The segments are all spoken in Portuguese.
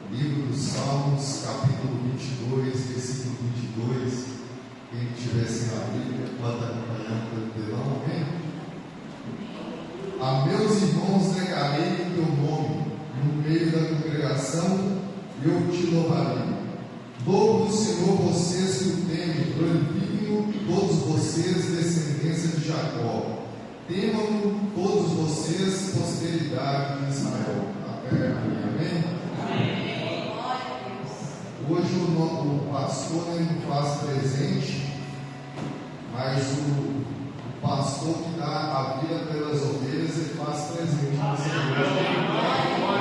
Livro dos Salmos, capítulo 22, versículo 22. Quem estivesse na Bíblia pode acompanhar pelo telão, amém? A meus irmãos negarei o teu nome, no meio da congregação eu te louvarei. Louvo o Senhor vocês que o temem, glorifiquem-o todos vocês, descendência de Jacó. Temam todos vocês, posteridade de Israel. Até amém? Amém. Hoje o pastor não faz presente, mas o pastor que dá a vida pelas ovelhas, ele faz presente.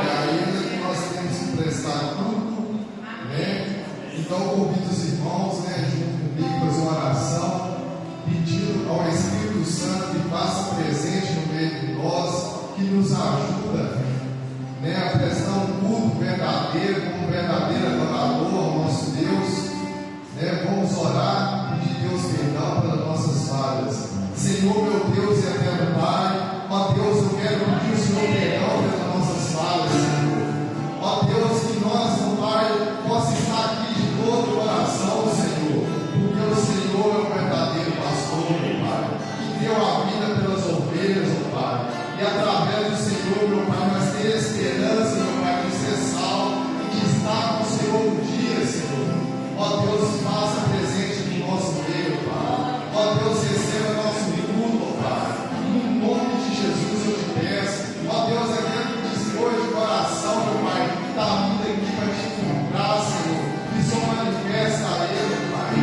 É ainda que nós temos que prestar culto, né? Então convido os irmãos, né, junto comigo, fazer uma oração, pedindo ao Espírito Santo que faça presente no meio de nós, que nos ajuda, né, a prestar um culto verdadeiro, como verdadeiro adorador ao nosso Deus, né? Vamos orar, pedir Deus perdão pelas nossas falhas. Senhor, meu Deus e eterno Pai, ó Deus, eu quero pedir o Senhor perdão pelas nossas falhas, Senhor. Ó Deus, que nós, meu Pai, possa estar aqui de todo o coração, Senhor, porque o Senhor é o verdadeiro pastor, meu Pai, que deu a vida pelas ovelhas, meu Pai, e através do Senhor, meu Pai, nós temos esperança, meu Pai, de ser salvo e de estar com o Senhor um dia, Senhor. Ó Deus, faça presente no nosso meio, Pai. Ó Deus, receba nosso culto, Pai. No nome de Jesus eu te peço. Ó Deus, aquele que dispôs de coração, meu Pai, está vindo aqui para te encontrar, Senhor. Que só manifesta a Ele, Pai.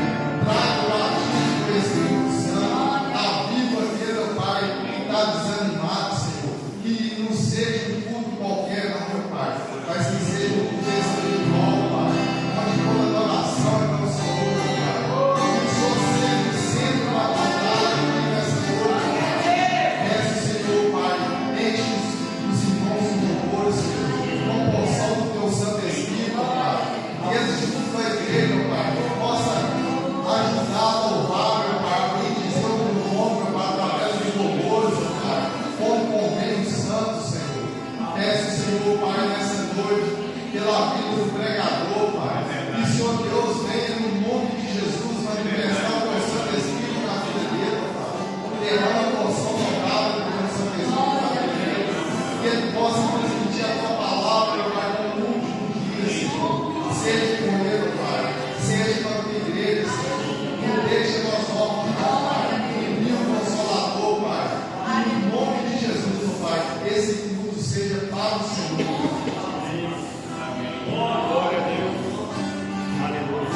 Traga o batismo do Espírito Santo. Aviva aquele, meu Pai, que está desanimado, Senhor. Que não seja um culto qualquer, não, meu Pai, mas que seja um culto espiritual, Pai. Onde toda adoração é para o Senhor, meu Pai. Que o Senhor seja o centro da batalha aqui nessa noite, Pai. Peço, Senhor, Pai, enche os irmãos de louvor, Senhor, com a porção do Teu Santo Espírito, Pai. Que esse tipo da igreja, Pai, possa ajudar a louvar, meu Pai, a bendizer o Teu nome, meu Pai, através dos louvores, meu Pai, como convém os santos, Senhor. Peço, Senhor, Pai, nessa noite, pela vida do pregador, Pai. Que o Senhor Deus venha no nome de Jesus manifestar o Teu Santo Espírito na vida dele, Pai. Derrama a porção dobrada do Teu Santo Espírito na vida dele. Que ele possa transmitir a Tua palavra, meu Pai, no último dia, Senhor. Seja com ele, Pai. Seja com a tua igreja, Senhor. Não deixe nós órfãos, Pai. Envia o Consolador, Pai. E no nome de Jesus, meu Pai, esse culto seja para o Senhor. Glória a Deus. Aleluia.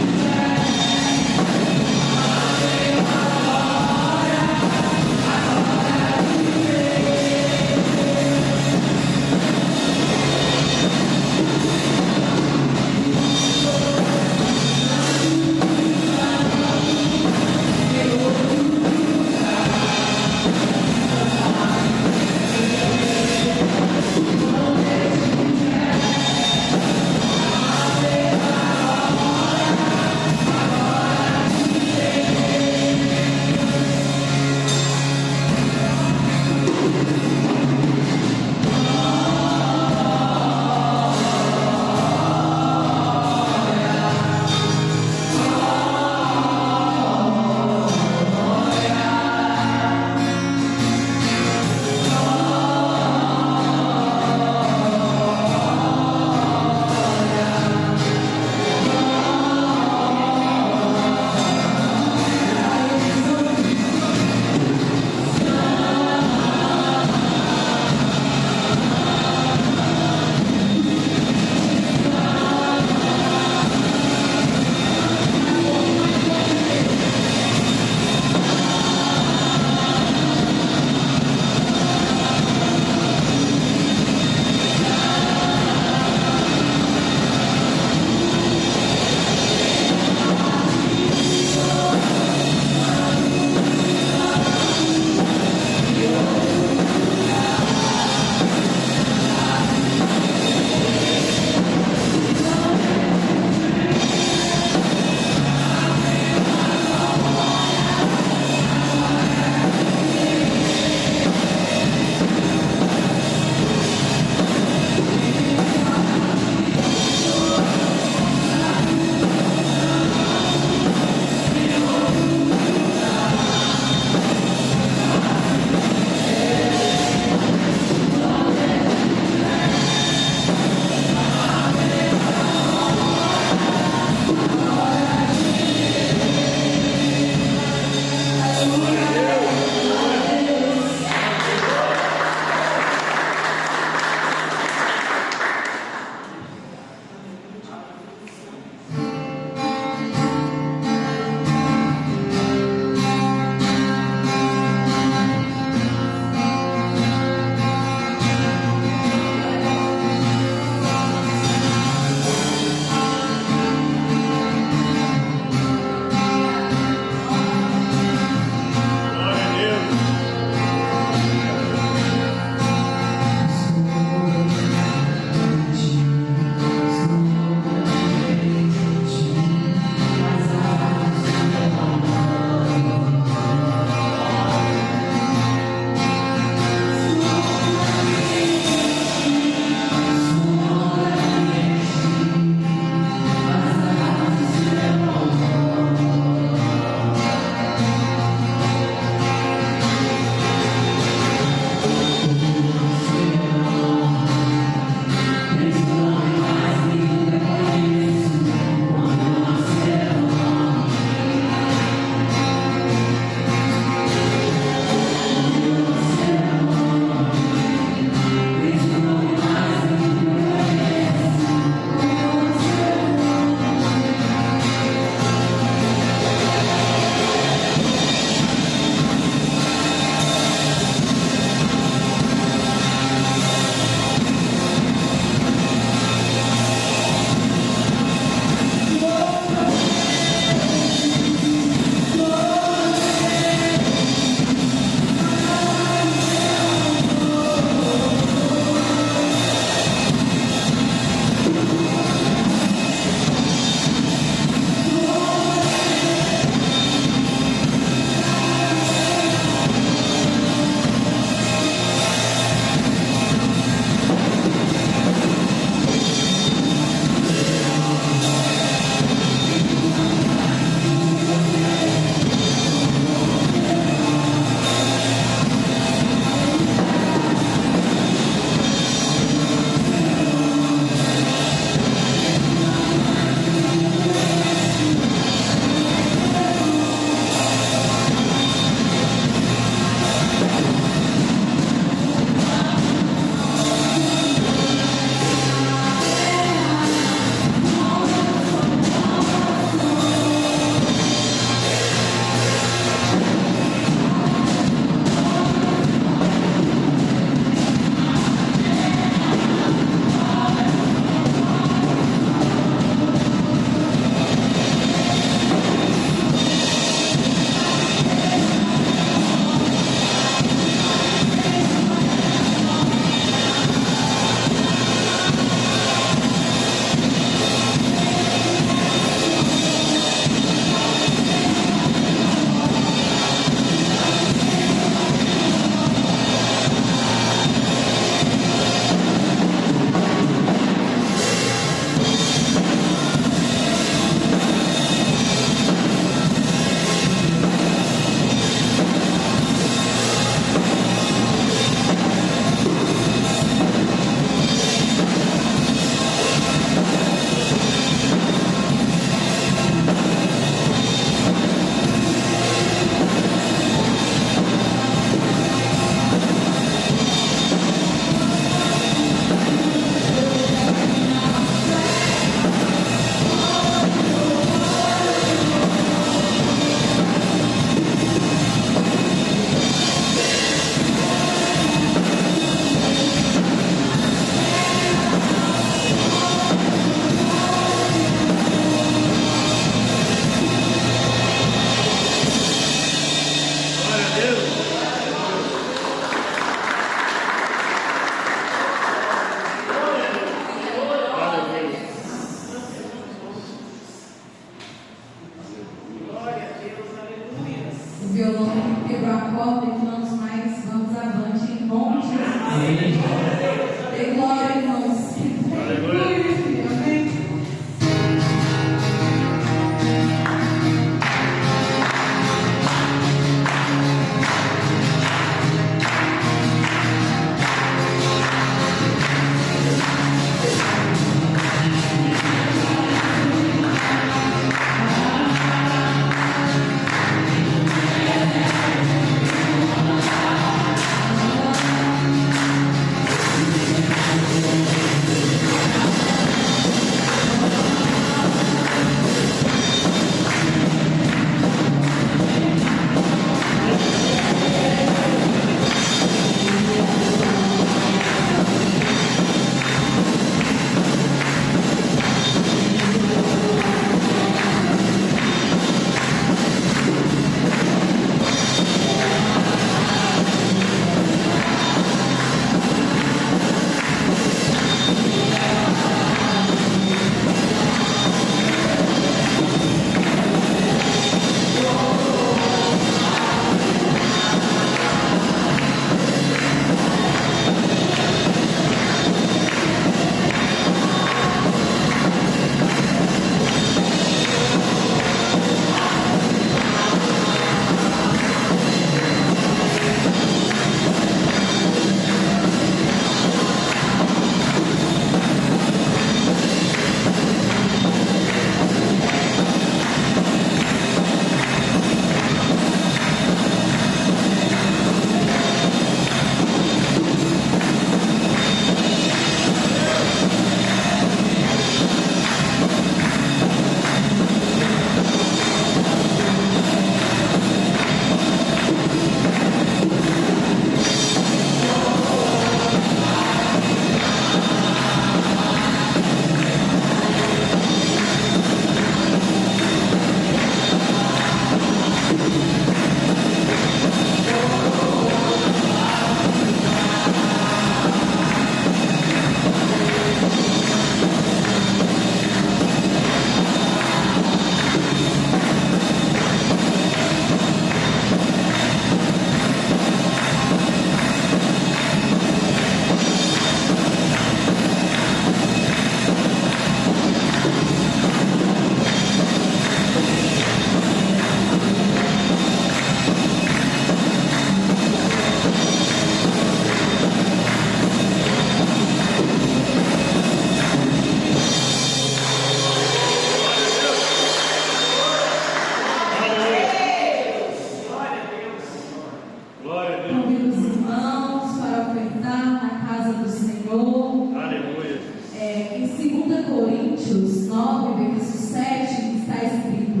Glória a Deus. Convido os irmãos para ofertar na casa do Senhor. Aleluia. Em 2 Coríntios 9, verso 7, está escrito: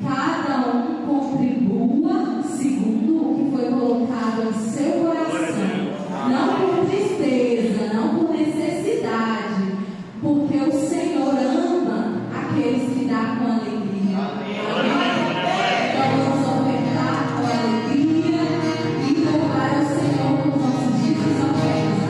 cada um contribua segundo o que foi colocado em seu coração, não por tristeza, não por necessidade, porque o Senhor ama aqueles que dão com alegria. Então vamos ofertar com alegria e louvar ao Senhor com nossos dízimos e ofertas.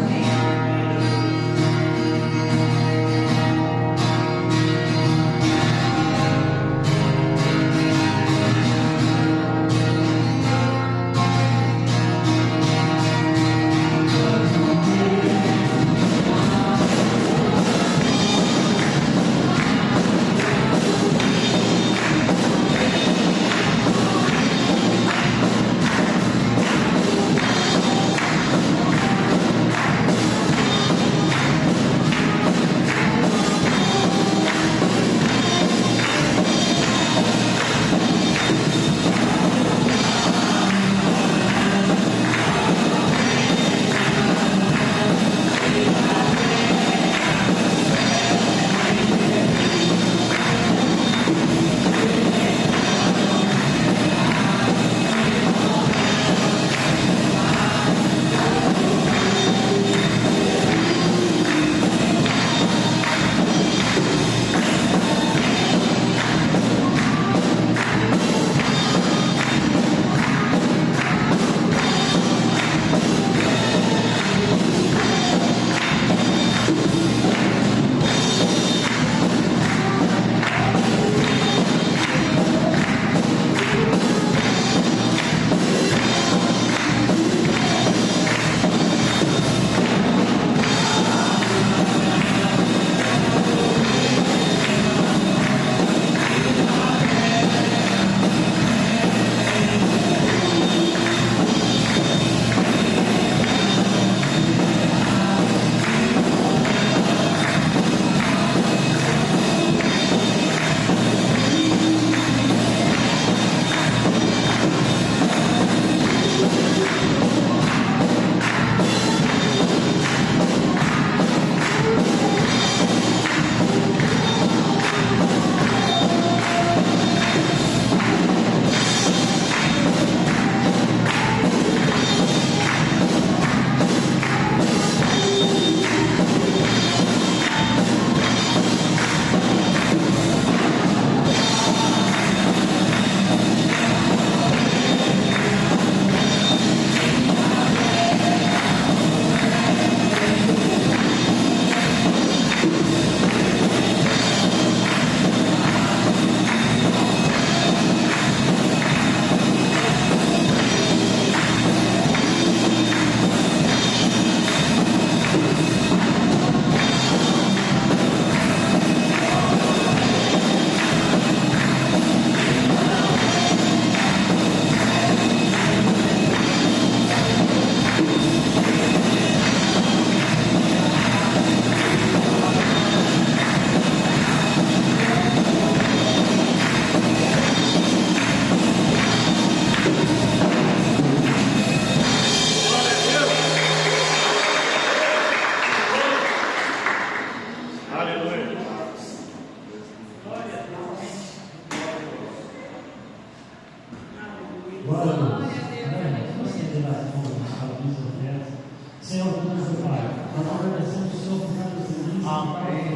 Amém?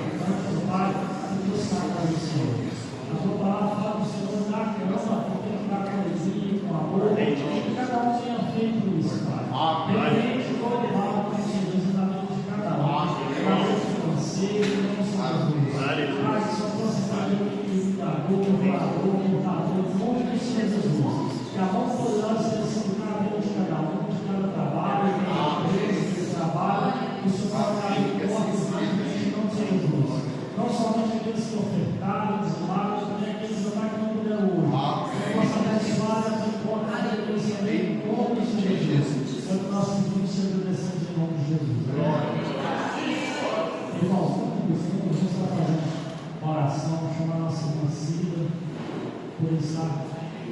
Por estar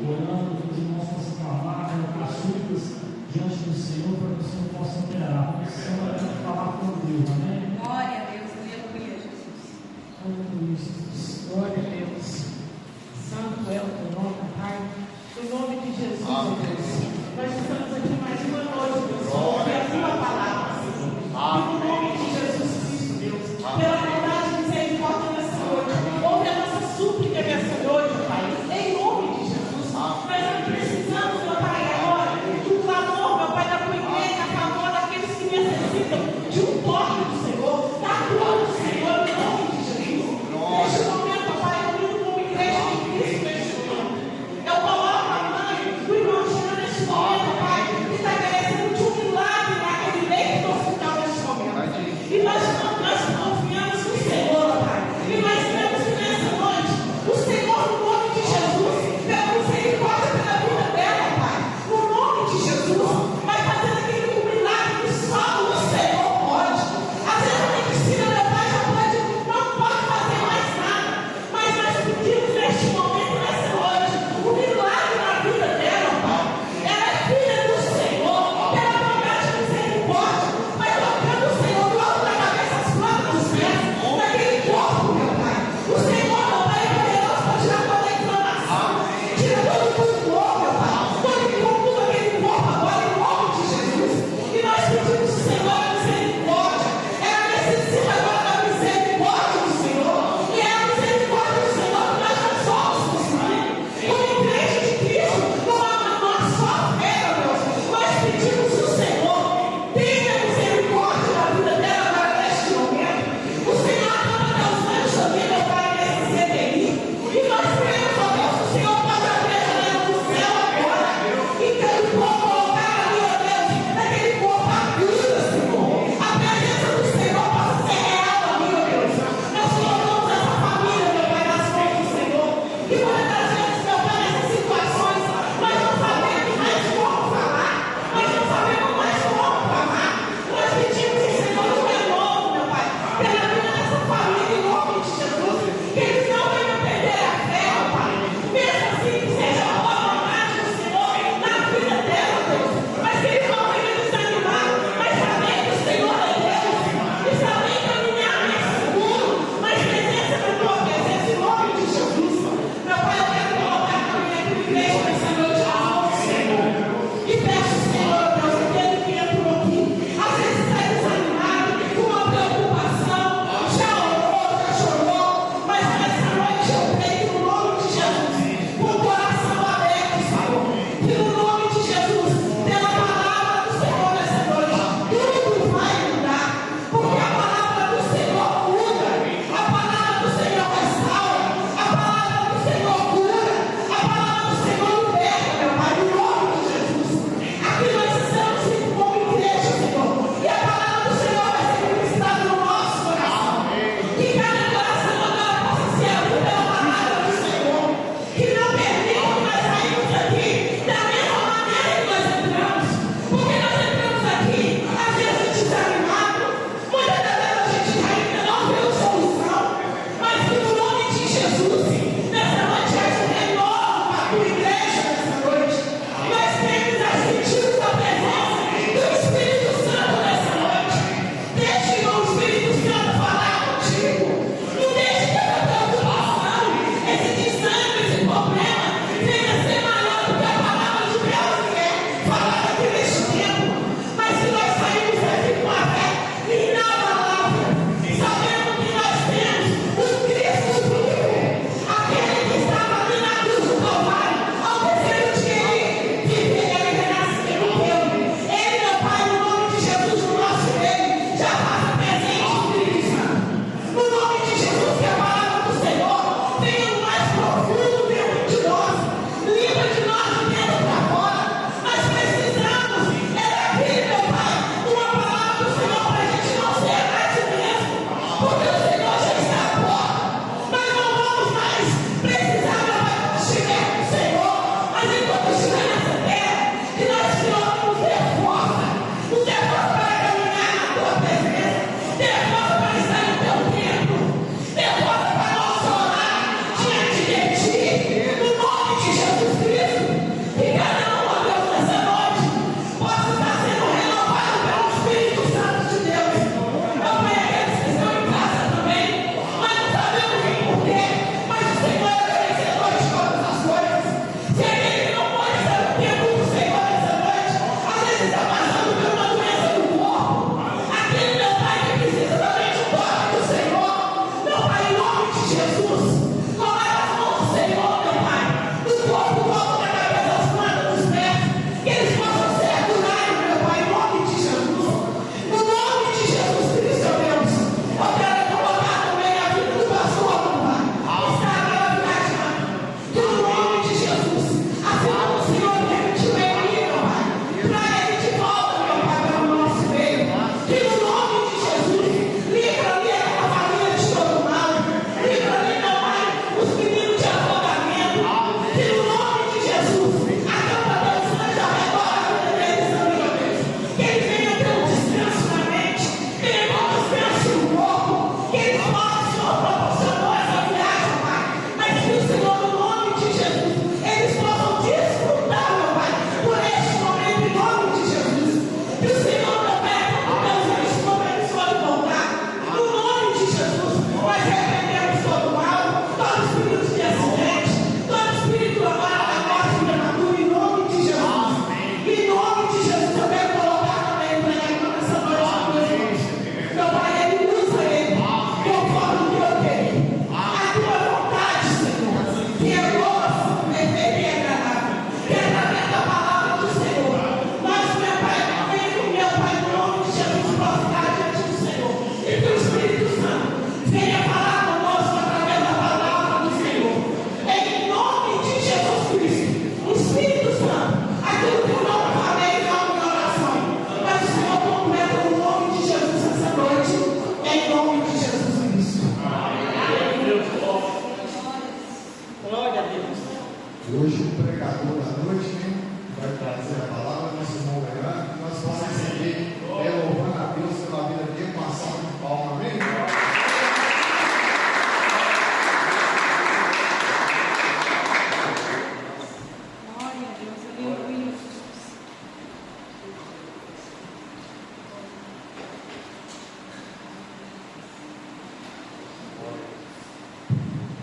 orando, que os irmãos possam clamar, colocar súplicas diante turma, né? Glória a Deus, aleluia, Jesus. Aleluia, Jesus. Glória a Deus. Santo é o teu nome, Pai. No nome de Jesus, ó Deus. Nós estamos aqui mais uma noite, Deus, para ouvir a tua palavra, Senhor. E no nome de Jesus Cristo, Deus, pela bondade e misericórdia nessa noite, ouve a nossa súplica nessa noite, Pai. Em nome de Jesus, nós não precisamos, meu Pai, agora, do clamor, meu Pai, da tua igreja, a favor daqueles que necessitam de um toque do Senhor, da cura do Senhor, em nome de Jesus. Neste momento, Pai, eu lido como igreja de Cristo neste momento. Eu coloco a mãe do irmão Jean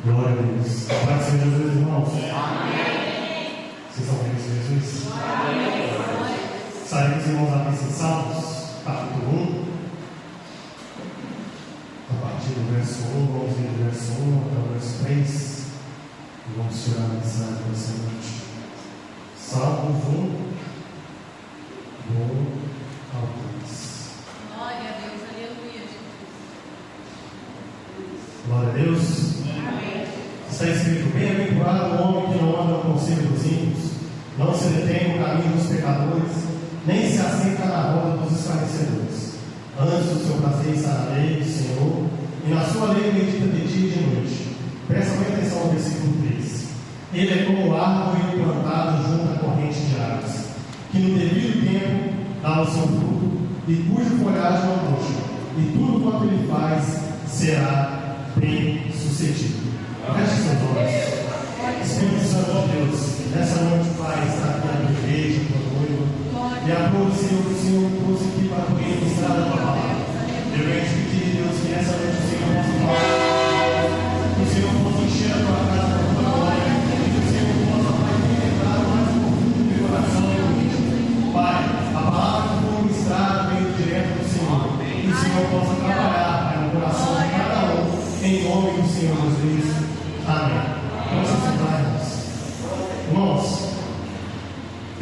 Glória a Deus. Pode ser Jesus, irmãos? Amém. Vocês são felizes de Jesus? Amém. Saímos, irmãos, a missa de Salmos, capítulo 1. A partir do verso 1, vamos ler do verso 1 até o verso 3. E vamos tirar a mensagem dessa noite. Salmos 1, do ao 3. Glória a Deus, aleluia, Jesus. Glória a Deus. Amém. Está escrito: bem-aventurado o homem que não anda no conselho dos ímpios, não se detém no caminho dos pecadores, nem se assenta na roda dos escarnecedores. Antes do seu prazer está na lei do Senhor, e na sua lei medita de dia e de noite. Presta bem atenção ao versículo 3. Ele é como árvore plantado junto à corrente de águas, que no devido tempo dá o seu fruto, e cuja folhagem não murcha, e tudo quanto ele faz será bem sucedido. Feche seus olhos. Espírito Santo de Deus, nessa noite, Pai, está aqui na tua igreja, na tua noiva, e aprove o Senhor trouxe aqui para poder ministrar a tua palavra. Eu venho te pedir, Deus, que nessa noite o Senhor possa falar, que o Senhor possa encher a tua casa com a tua glória, que o Senhor possa, Pai, penetrar mais profundo no teu coração, meu Deus. Pai, a palavra que for ministrada veio direto do Senhor, e o Senhor possa trabalhar, Pai, no coração de cada um, em nome do Senhor Jesus. Amém. Vamos sentar, irmãos. Irmãos,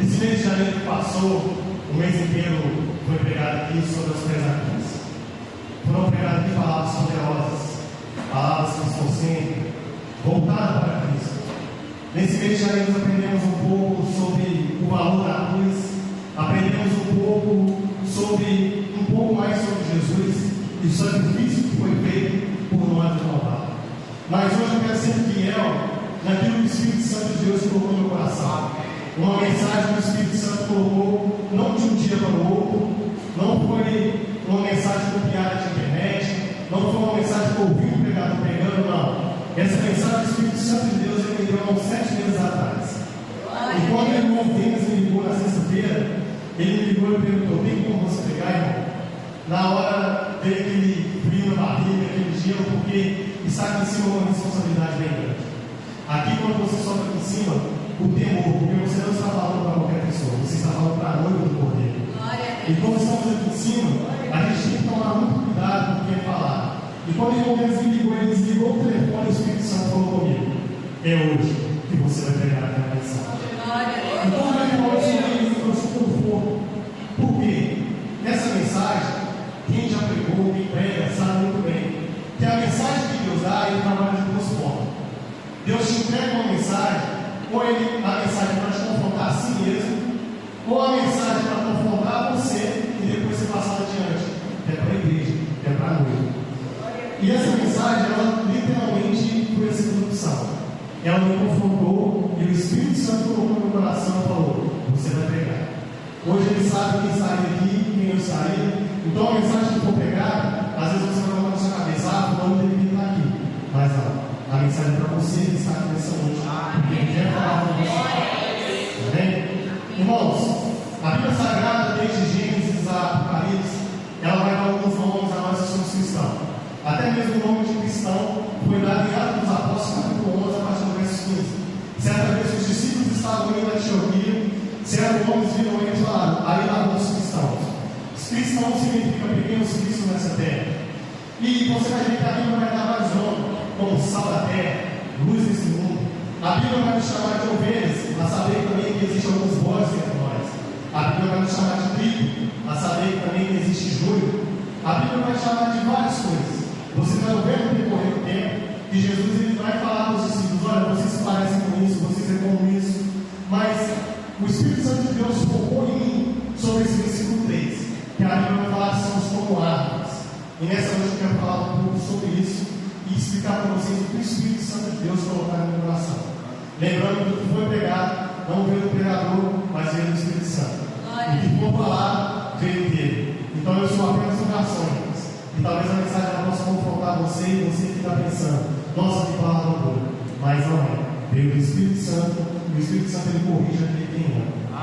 esse mês de janeiro que passou, o mês inteiro foi pregado aqui sobre os pesadelos. Foram pregadas aqui palavras poderosas, palavras que estão sempre voltadas para Cristo. Nesse mês de janeiro aprendemos um pouco sobre o valor da cruz, aprendemos um pouco mais sobre Jesus e o sacrifício que foi feito por nós no Calvário. Mas hoje eu quero ser fiel naquilo que o Espírito Santo de Deus colocou no meu coração. Uma mensagem que o Espírito Santo colocou, não de um dia para o outro, não foi uma mensagem copiada de internet, não foi uma mensagem que eu ouvi o pregador pregando, não. Essa mensagem do Espírito Santo de Deus ele me deu há uns 7 meses atrás. E quando o irmão Denis me ligou na sexta-feira, ele me ligou e perguntou: tem como você pregar, irmão? Na hora veio aquele frio na barriga, aquele gelo, porque está aqui em cima uma responsabilidade bem grande. Aqui, quando você sobe aqui em cima, o temor, porque você não está falando para qualquer pessoa, você está falando para a noiva do Cordeiro. E quando estamos aqui em cima, a gente tem que tomar muito cuidado com o que é falar. E quando o irmão Denis me ligou, ele desligou o telefone e o Espírito Santo falou comigo: é hoje que você vai pregar aquela mensagem. Então, o irmão me trouxe conforto. Por quê? Nessa mensagem, quem já pregou, quem prega, sabe muito bem que a mensagem que Deus dá, ele trabalha de duas formas. Deus te entrega uma mensagem, ou a mensagem para te confrontar a si mesmo, ou a mensagem para confrontar você e depois você passar adiante, que é para a igreja, que é para a noiva. E essa mensagem, ela literalmente foi a segunda opção. Ela me confrontou e o Espírito Santo colocou no meu coração e falou: você vai pregar. Hoje ele sabe quem estaria aqui, quem eu estaria. Então a mensagem que for pregada, às vezes você vai colocar na sua cabeça: ah, fulano deveria estar aqui. Mas não, a mensagem é para você que está aqui nessa noite, porque ele quer falar com você. Amém? Irmãos, a Bíblia Sagrada, desde Gênesis a Apocalipse, ela vai dar alguns nomes a nós que somos cristãos. Até mesmo o nome de cristão foi dado em Atos dos Apóstolos, capítulo 11, a partir do verso 15. Certa vez os discípulos estavam indo a Antioquia, certos homens viram eles e falaram: aí lá vão os cristãos. Os cristãos significa pequenos cristos nessa terra. E você vai ver que a Bíblia vai dar vários nomes, como sal da terra, luz desse mundo. A Bíblia vai nos chamar de ovelhas, a saber também que existem alguns bodes entre nós. A Bíblia vai nos chamar de trigo, a saber também que existe joio. A Bíblia vai chamar de várias coisas. Você vai ver no decorrer do tempo que Jesus ele vai falar para os discípulos: olha, vocês se parecem com isso, vocês é como isso. Mas o Espírito Santo de Deus focou em mim sobre esse versículo 3, que a Bíblia vai falar que somos como árvores. E nessa noite eu quero falar um pouco sobre isso e explicar para vocês o que o Espírito Santo de Deus colocar no meu coração. Lembrando que o que foi pregado não veio do pregador, mas veio do Espírito Santo. E o que for falar veio dele. Então eu sou apenas um garçom. E talvez a mensagem possa confrontar você e você ficar pensando: nossa, que palavra boa. Mas não é. Veio do Espírito Santo e o Espírito Santo ele corrige aquele que tem erro. A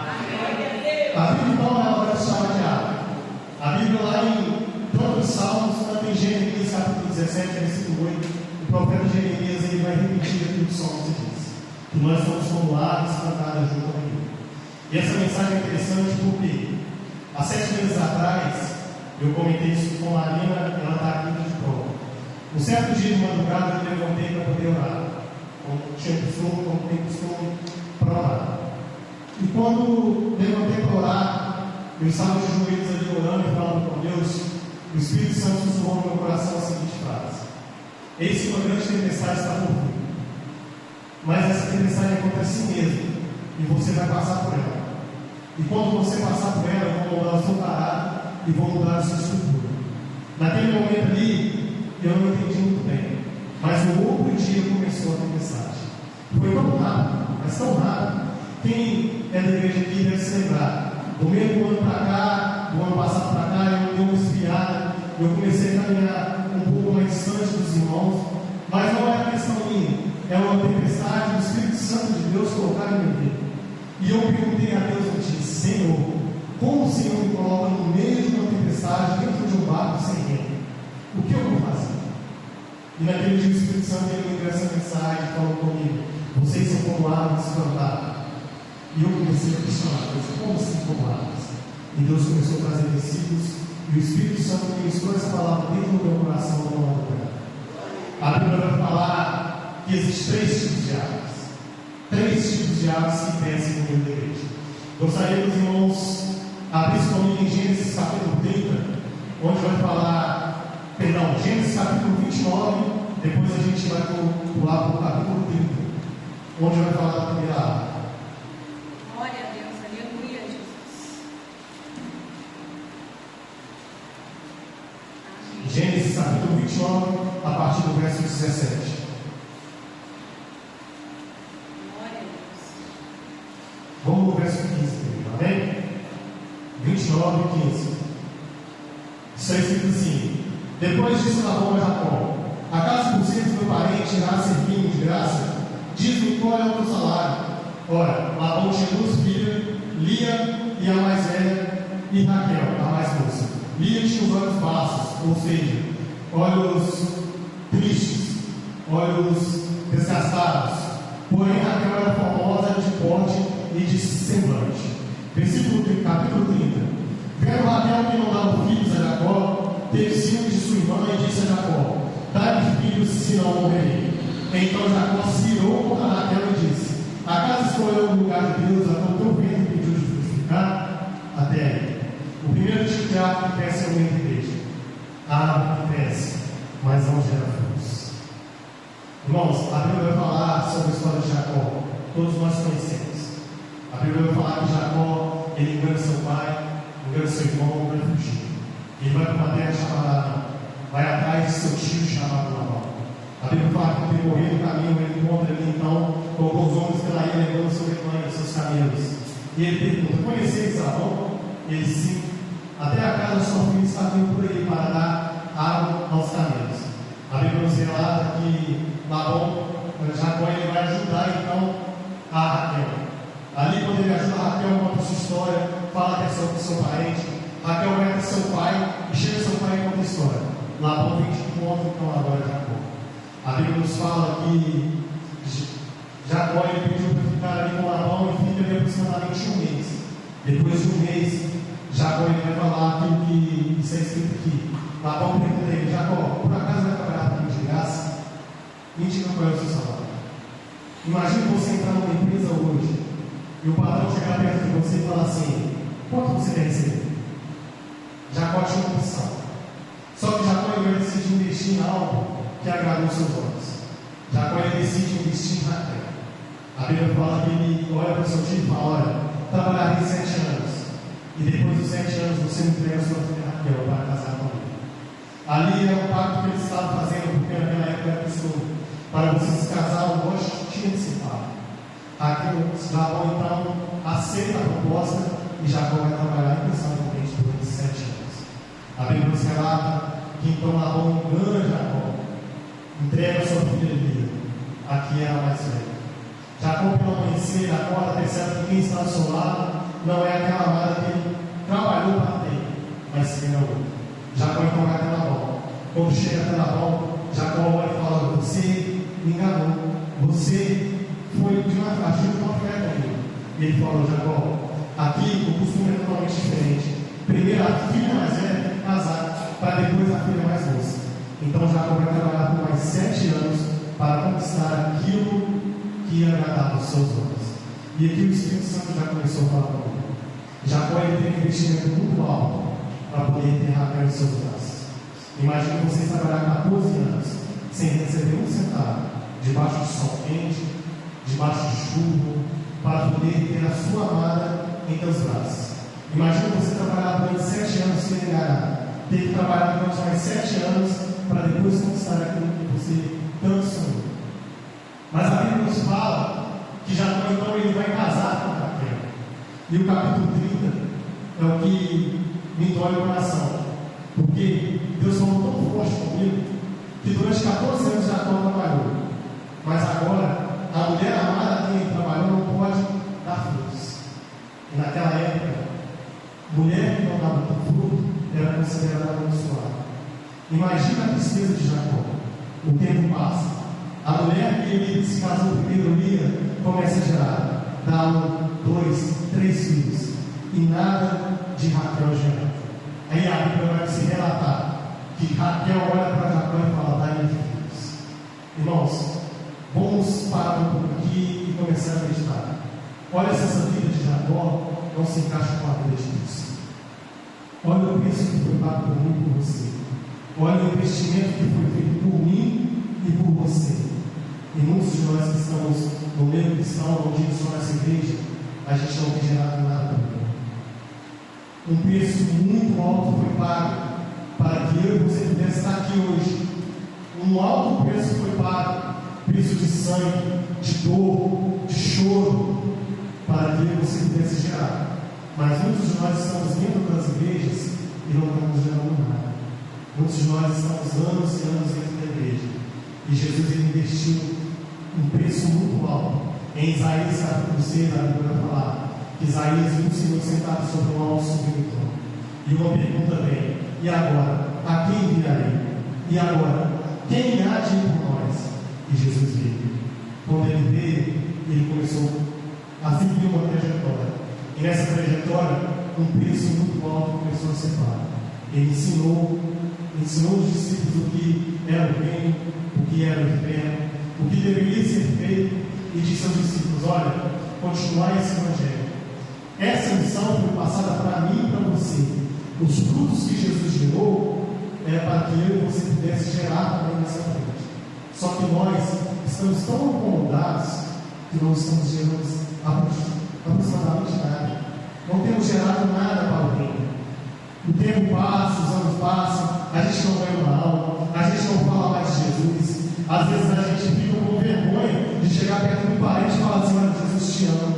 Bíblia então ela vai se chamar de árvore. A Bíblia lá em tanto os Salmos, tanto em Gênesis capítulo 17, versículo 8, o profeta Jeremias ele vai repetir aquilo que o Salmo diz, que nós somos como árvores plantadas junto ao rio. E essa mensagem é interessante porque há 7 meses atrás eu comentei isso com a Marina, ela está aqui de prova. Um certo dia de madrugada eu levantei para poder orar, como tem costume para orar. E quando levantei para orar, eu estava de joelhos ali orando e falando com Deus, o Espírito Santo sussurrou no meu coração a seguinte frase: eis que uma grande tempestade está por vir, mas essa tempestade é contra si mesmo, e você vai passar por ela. E quando você passar por ela, eu vou mudar o seu caráter e vou mudar a sua estrutura. Naquele momento ali, eu não entendi muito bem, mas no outro dia começou a tempestade. Foi tão rápido, mas tão rápido. Quem é da igreja aqui deve se lembrar. Do meio do ano para cá, do ano passado para cá, eu dei uma esfriada, eu comecei a caminhar um pouco mais distante dos irmãos, mas não é questão minha, é uma tempestade do Espírito Santo de Deus colocar em minha vida. E eu perguntei a Deus, eu disse: Senhor, como o Senhor me coloca no meio de uma tempestade, dentro de um barco sem remo? O que eu vou fazer? E naquele dia o Espírito Santo ele me deu essa mensagem, falou comigo: vocês são como árvores plantadas. E eu comecei a questionar Deus: como assim como árvores? E Deus começou a trazer versículos, e o Espírito Santo ministrou essa palavra dentro do meu coração no momento dela. A Bíblia vai falar que existem 3 tipos de árvores. 3 tipos de árvores que crescem no meio da igreja. Gostaria que os irmãos abrissem comigo em Gênesis capítulo 30, onde vai falar, Gênesis capítulo 29, depois a gente vai pular para o capítulo 30, onde vai falar da primeira árvore. Glória a Deus, aleluia, Jesus. Amém. Gênesis capítulo 29, a partir do verso 17. Vamos no verso 15, amém? 29 e 15. Está escrito assim: depois disse Labão a Jacó: acaso por ser meu parente irá servir-me de graça? Diz-me qual é o teu salário. Ora, Labão tinha 2 filhas, Lia e a mais velha, e Raquel, a mais moça. Lia tinha os olhos baços, ou seja, olhos tristes, olhos desgastados. Porém, Raquel era formosa de porte e de semblante. Capítulo 30. Vendo Raquel que não dava filhos a Jacó, teve ciúme de sua irmã e disse a Jacó: dá-me filhos, senão morrerei. Então Jacó se irou contra Raquel e disse: acaso estou eu no lugar de Deus, a qual teu ventre pediu de frutificar? Até aí. O primeiro tipo de árvore que cresce é o meio da igreja. A árvore que cresce, mas não gera frutos. Irmãos, a Bíblia vai falar sobre a história de Jacó. Todos nós conhecemos. A Bíblia vai falar que Jacó, ele engana seu pai, engana seu irmão, vai fugir. Ele vai para uma terra chamada, vai atrás de seu tio chamado Labão. A Bíblia fala que quando ele morreu no caminho, ele encontra ali então com alguns homens pela ilha levando seu rebanho, seus camelos. E ele pergunta: conheceis Labão? Ele: sim. Até a casa da sua filha está vindo por aí para dar água aos camelos. A Bíblia nos relata que Labão, Jacó, ele vai ajudar então a Raquel. Ali, quando ele ajuda Raquel, conta a sua história, fala que é seu parente. Raquel vai até seu pai, e chega seu pai e conta a história. Labão vem de encontro com agora Jacó. A Bíblia nos fala que Jacó ele pediu para ficar ali com Labão e fica ali aproximadamente 1 mês. Depois de 1 mês, Jacó ele vai falar aquilo que está escrito aqui. Labão pergunta a ele: Jacó, por acaso vai trabalhar para mim de graça? Me diga qual é o seu salário. Imagine você entrar numa empresa hoje e o patrão chegar perto de você e falar assim: quanto você quer receber? Jacó tinha uma opção. Só que Jacó ele decide investir em algo que agradou os seus olhos. Jacó ele decide investir em Raquel. A Bíblia fala que ele olha para o seu tio e fala: olha, trabalharei 7 anos. E depois dos 7 anos você me entrega a sua filha Raquel para casar comigo. Ali é o pacto que ele estava fazendo, porque naquela época era costume. Para você se casar, o rosto tinha que se falar. Jacó então aceita a proposta e Jacó vai trabalhar impensavelmente durante 7 anos. A Bíblia nos relata que então Labão engana Jacó, entrega a sua filha Lia, aqui é a mais velha. Jacó, pelo amanhecer, acorda, percebe que quem está ao seu lado não é aquela amada que ele trabalhou para ter, mas sim é outra. Jacó então vai até Labão. Quando chega até Labão, Jacó olha e fala: você me enganou, você foi agiu de uma fé comigo. E ele falou: Jacó, aqui o costume é totalmente diferente. Primeiro a filha mais velha tem que casar, para depois a filha mais moça. Então Jacó vai trabalhar por mais 7 anos para conquistar aquilo que ia agradar aos seus olhos. E aqui o Espírito Santo já começou a falar comigo. Jacó ele tem um investimento muito alto para poder ter Raquel em seus braços. Imagine vocês trabalhar 14 anos sem receber um centavo, debaixo de sol quente, debaixo de chuva, para poder ter a sua amada em teus braços. Imagine você trabalhar durante 7 anos sem ganhar, ter que trabalhar durante mais 7 anos para depois conquistar aquilo que você tanto sonhou. Mas a Bíblia nos fala que Jacó então ele vai casar com Raquel. E o capítulo 30 é o que me dói o coração, porque Deus falou tão forte comigo que durante 14 anos Jacó trabalhou, mas agora a mulher amada que ele trabalhou não pode dar frutos. E naquela época, mulher que não dava fruto era considerada abençoada. Imagina a tristeza de Jacó. O tempo passa, a mulher que ele se casou primeiro, Lia, começa a gerar, dá 1, 2, 3 filhos, e nada de Raquel gerar. Aí a Bíblia vai se relatar que Raquel olha para Jacó e fala: dá-me filhos. Irmãos, vamos parar um pouco aqui e começar a meditar. Olha se essa vida de Jacó não se encaixa com a vida de Cristo. Olha o preço que foi pago por mim e por você. Olha o investimento que foi feito por mim e por você. E muitos de nós que estamos no meio cristão, não digo só nessa igreja, a gente não tem gerado nada também. Um preço muito alto foi pago para que eu e você pudesse estar aqui hoje. Um alto preço foi pago, preço de sangue, de dor, de choro, para que eu e você pudesse gerar. Mas muitos de nós estamos dentro das igrejas e não estamos gerando nada. Muitos de nós estamos anos e anos dentro da igreja. E Jesus ele investiu um preço muito alto. Em Isaías capítulo 6, a Bíblia vai falar que Isaías viu o Senhor sentado sobre um alto sublime trono. E uma pergunta vem: e agora? A quem enviarei? E agora? Quem há de ir por nós? E Jesus veio. Quando ele veio, ele começou a seguir uma trajetória. E nessa trajetória, um preço muito alto começou a ser pago. Ele ensinou os discípulos o que era o reino, o que era o inferno, o que deveria ser feito, e disse aos discípulos: olha, continuai esse evangelho. Essa missão foi passada para mim e para você. Os frutos que Jesus gerou é para que eu e você pudesse gerar também nessa frente. Só que nós estamos tão acomodados que não estamos gerando aproximadamente nada. Não temos gerado nada para o reino. O tempo passa, os anos passam, a gente não vai uma aula, a gente não fala mais de Jesus. Às vezes a gente fica com vergonha de chegar perto do parente e falar assim: olha, Jesus te ama,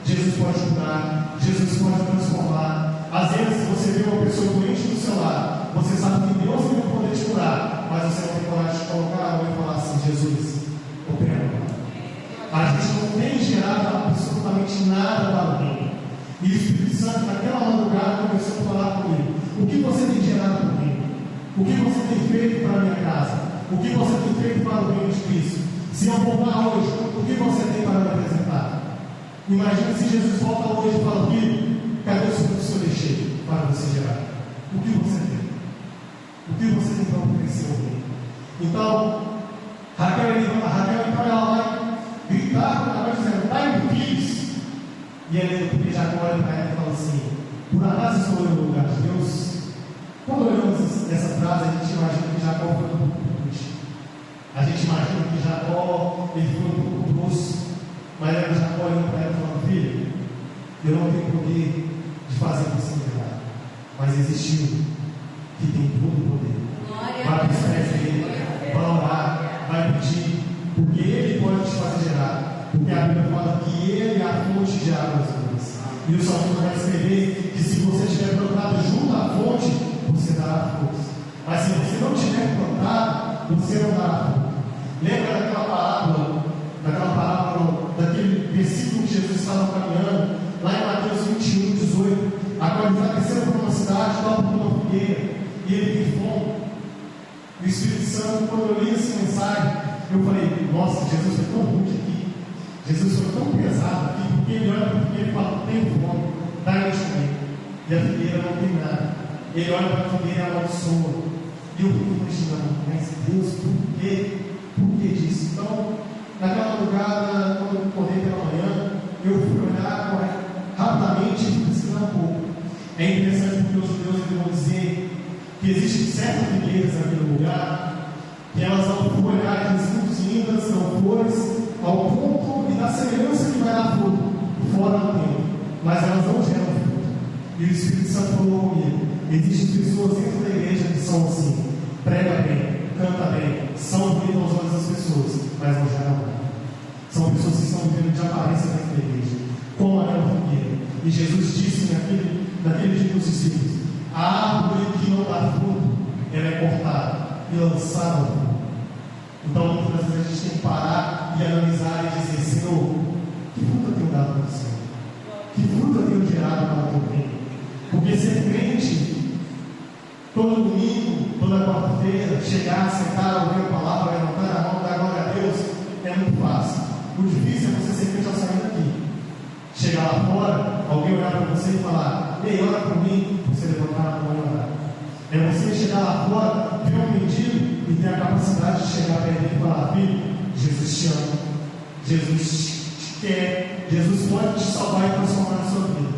Jesus pode curar, Jesus pode transformar. Às vezes você vê uma pessoa doente do seu lado, você sabe que Deus tem o poder de curar, mas você não tem coragem de colocar a mão e falar assim: Jesus, opera. A gente não tem gerado absolutamente nada para o reino. E o Espírito Santo, naquela madrugada, começou a falar comigo: o que você tem gerado para o reino? O que você tem feito para a minha casa? O que você tem feito para o reino de Cristo? Se eu voltar hoje, o que você tem para me apresentar? Imagina se Jesus volta hoje e fala: filho, cadê os frutos que eu deixei para você gerar? O que você tem? O que você tem para oferecer ao reino? Então, Raquel então ela vai gritar, ela vai dizendo: dai-me filhos. E ele, porque Jacó olha para ela e fala assim: por acaso estou no lugar de Deus? Quando olhamos essa frase, a gente imagina que Jacó foi um pouco triste. A gente imagina que Jacó ele foi um pouco grosso. Mas era Jacó olhando para ela e falando: filho, eu não tenho poder de fazer você melhorar, mas existe um que tem todo o poder. Vai para os pés dele, vai orar, vai pedir, porque ele pode te fazer gerar. Porque a Bíblia fala que ele é a fonte de águas vivas. E o salmista vai escrever que se você estiver plantado junto à fonte, você dará frutos. Mas se você não estiver plantado, você não dará fruto. Lembra daquela parábola, daquele versículo que Jesus estava caminhando, lá em Mateus 21, 18, a qual ele está descendo para uma cidade, lá para uma figueira, e ele tem fome. O Espírito Santo, quando eu li essa mensagem, eu falei, nossa, Jesus foi tão rude aqui, Jesus foi tão pesado aqui, porque ele olha para a figueira e fala, tem fome, dá-lhe de comer. E a figueira não tem nada. Ele olha para a figueira e amaldiçoa. E eu fico imaginando, mas Deus, por quê? Por que disso? Então, naquela madrugada, quando eu acordei pela manhã, eu fui olhar rapidamente e pesquisar um pouco. É interessante porque os judeus vão dizer que existem certas figueiras naquele lugar que elas dão folhagens muito lindas, dão flores ao ponto e da semelhança que vai dar fruto fora do tempo, mas elas não geram fruto. E o Espírito Santo falou comigo: existem pessoas dentro da igreja que são assim, prega bem, canta bem, são bonitas aos olhos das pessoas, mas não geram nada. São pessoas que estão vivendo de aparência dentro da igreja, como aquela figueira. E Jesus disse naquele dia dos discípulos: a árvore que não dá fruto, ela é cortada e lançada ao fogo. Então, muitas vezes a gente tem que parar e analisar e dizer: Senhor, que fruta eu tenho dado para o Senhor? Que fruta eu tenho gerado para o teu reino? Porque ser crente, todo domingo, toda quarta-feira, chegar, sentar, ouvir a palavra, levantar a mão, dar glória a Deus, é muito fácil. O difícil é você ser crente ao sair daqui. Chegar lá fora, alguém olhar para você e falar: ei, ora por mim, você levantar a mão e orar. É você chegar lá fora, ver um mendigo e ter a capacidade de chegar perto dele e falar: filho, Jesus te ama, Jesus te quer, Jesus pode te salvar e transformar a sua vida.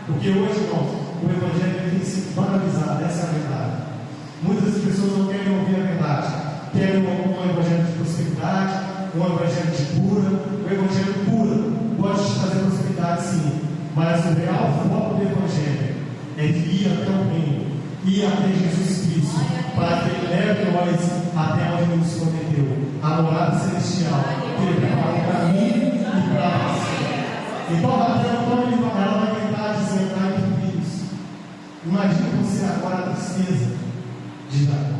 Porque hoje, irmãos, o Evangelho tem sido banalizado, essa é a verdade. Muitas pessoas não querem ouvir a verdade, querem um Evangelho de prosperidade, um Evangelho de cura. O Evangelho cura pode te trazer prosperidade, sim, mas o real foco do Evangelho é ir até o reino, ir até Jesus Cristo, para que Ele leve nós até onde Ele nos prometeu, a morada celestial, que Ele preparou para mim e para você. Então, ela vai tentar desencar entre filhos. Imagina você agora a tristeza de Jacó.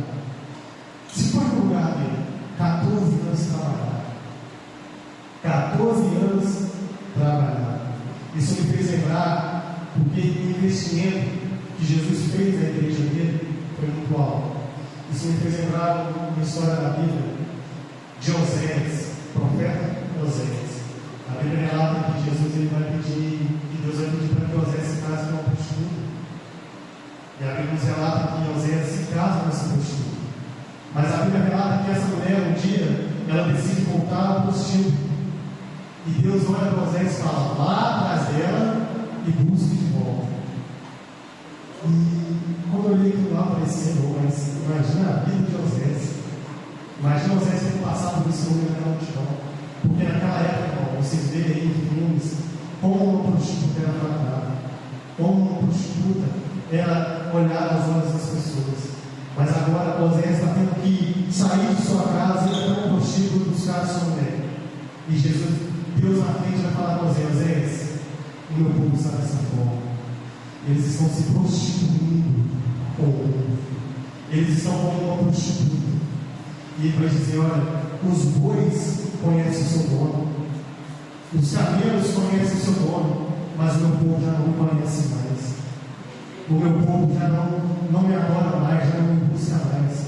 Se for no lugar dele, 14 anos trabalhar. 14 anos trabalhar. Isso me fez lembrar, porque o investimento que Jesus fez na igreja dele foi muito alto. Isso me fez lembrar uma história da Bíblia de Oséias, profeta Oséias. A Bíblia relata que Jesus ele vai pedir, que Deus vai pedir para que Oséias se case com uma prostituta. E a Bíblia nos relata que Oséias se casa com essa prostituta. Mas a Bíblia relata que essa mulher, um dia, ela decide voltar ao prostíbulo. E Deus olha para Oséias e fala: vá atrás dela e busque de volta. E quando eu li aquilo lá, eu falei: Senhor, mas imagina a vida de Oséias. Imagina Oséias tendo passado por isso naquela multidão. Porque naquela época, vocês veem aí em filmes, como uma prostituta era tratada, como uma prostituta era olhada aos olhos das pessoas. Mas agora Oséias está tendo que sair de sua casa e ir até um prostíbulo buscar a sua mulher. E Deus na frente vai falar com Oséias: o meu povo está dessa forma. Eles estão se prostituindo com o mundo. Eles estão como uma prostituta. E ele vai dizer: olha, os bois conhecem o seu dono, os camelos conhecem o seu dono, mas o meu povo já não me conhece mais. O meu povo já não me adora mais, já não me busca mais.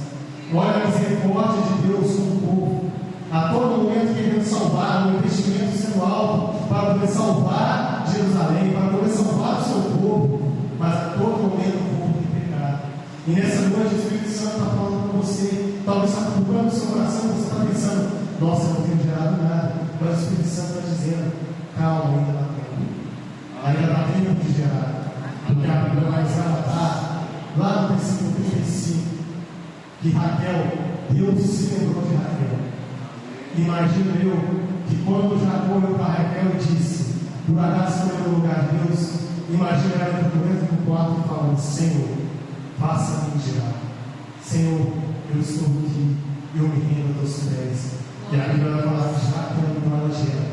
Olha a misericórdia de Deus com o povo. A todo momento querendo salvar, um investimento sendo alto para poder salvar Jerusalém, para poder salvar o seu povo, mas a todo momento o povo tem pecado. E nessa noite o Espírito Santo está falando com você, talvez está procurando o seu coração, você está pensando: nossa, eu não tenho gerado nada. Mas o Espírito Santo está dizendo: calma, ainda dá tempo. Ainda dá tempo de gerar. Porque a Bíblia vai relatar, lá no versículo 35, que Raquel, Deus se lembrou de Raquel. Imagino eu que quando Jacó olhou para Raquel e disse: por acaso foi no lugar de Deus, imagina ela dentro do quarto falando: Senhor, faça-me gerar. Senhor, eu estou aqui, eu me rendo aos teus pés. E a Bíblia vai falar que Jacó então ela gera.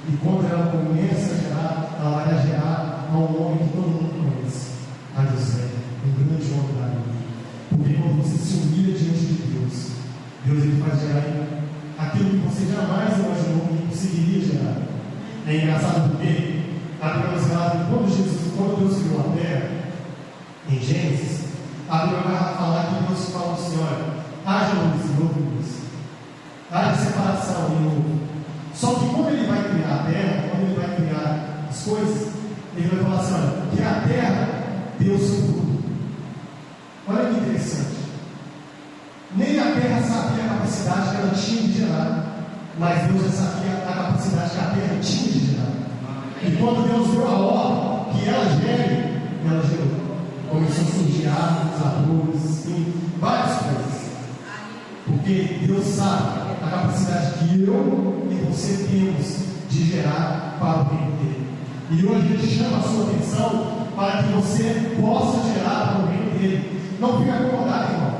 E quando ela começa a gerar, ela vai gerar a um homem que todo mundo conhece, a José, um grande homem da Bíblia. Porque quando você se humilha diante de Deus, Deus ele faz gerar aquilo que você jamais imaginou que conseguiria gerar. É engraçado porque a Bíblia nos relata que quando Deus criou a terra, em Gênesis, a Bíblia vai falar que Deus fala assim: olha, haja luz e houve luz. Haja separação e houve. Só que quando ele vai criar a terra, quando ele vai criar as coisas, ele vai falar assim: olha, que a terra deu o seu fruto. Olha que interessante. Nem a terra sabia a capacidade que ela tinha de gerar, mas Deus já sabia a capacidade que a terra tinha de gerar. E quando Deus deu a ordem que ela gere, ela gerou. Começou a surgir árvores, adubos, enfim, várias coisas. Porque Deus sabe a capacidade que eu e você temos de gerar para o reino dele. E hoje a gente chama a sua atenção para que você possa gerar para o reino dele. Não fique acomodado, irmão.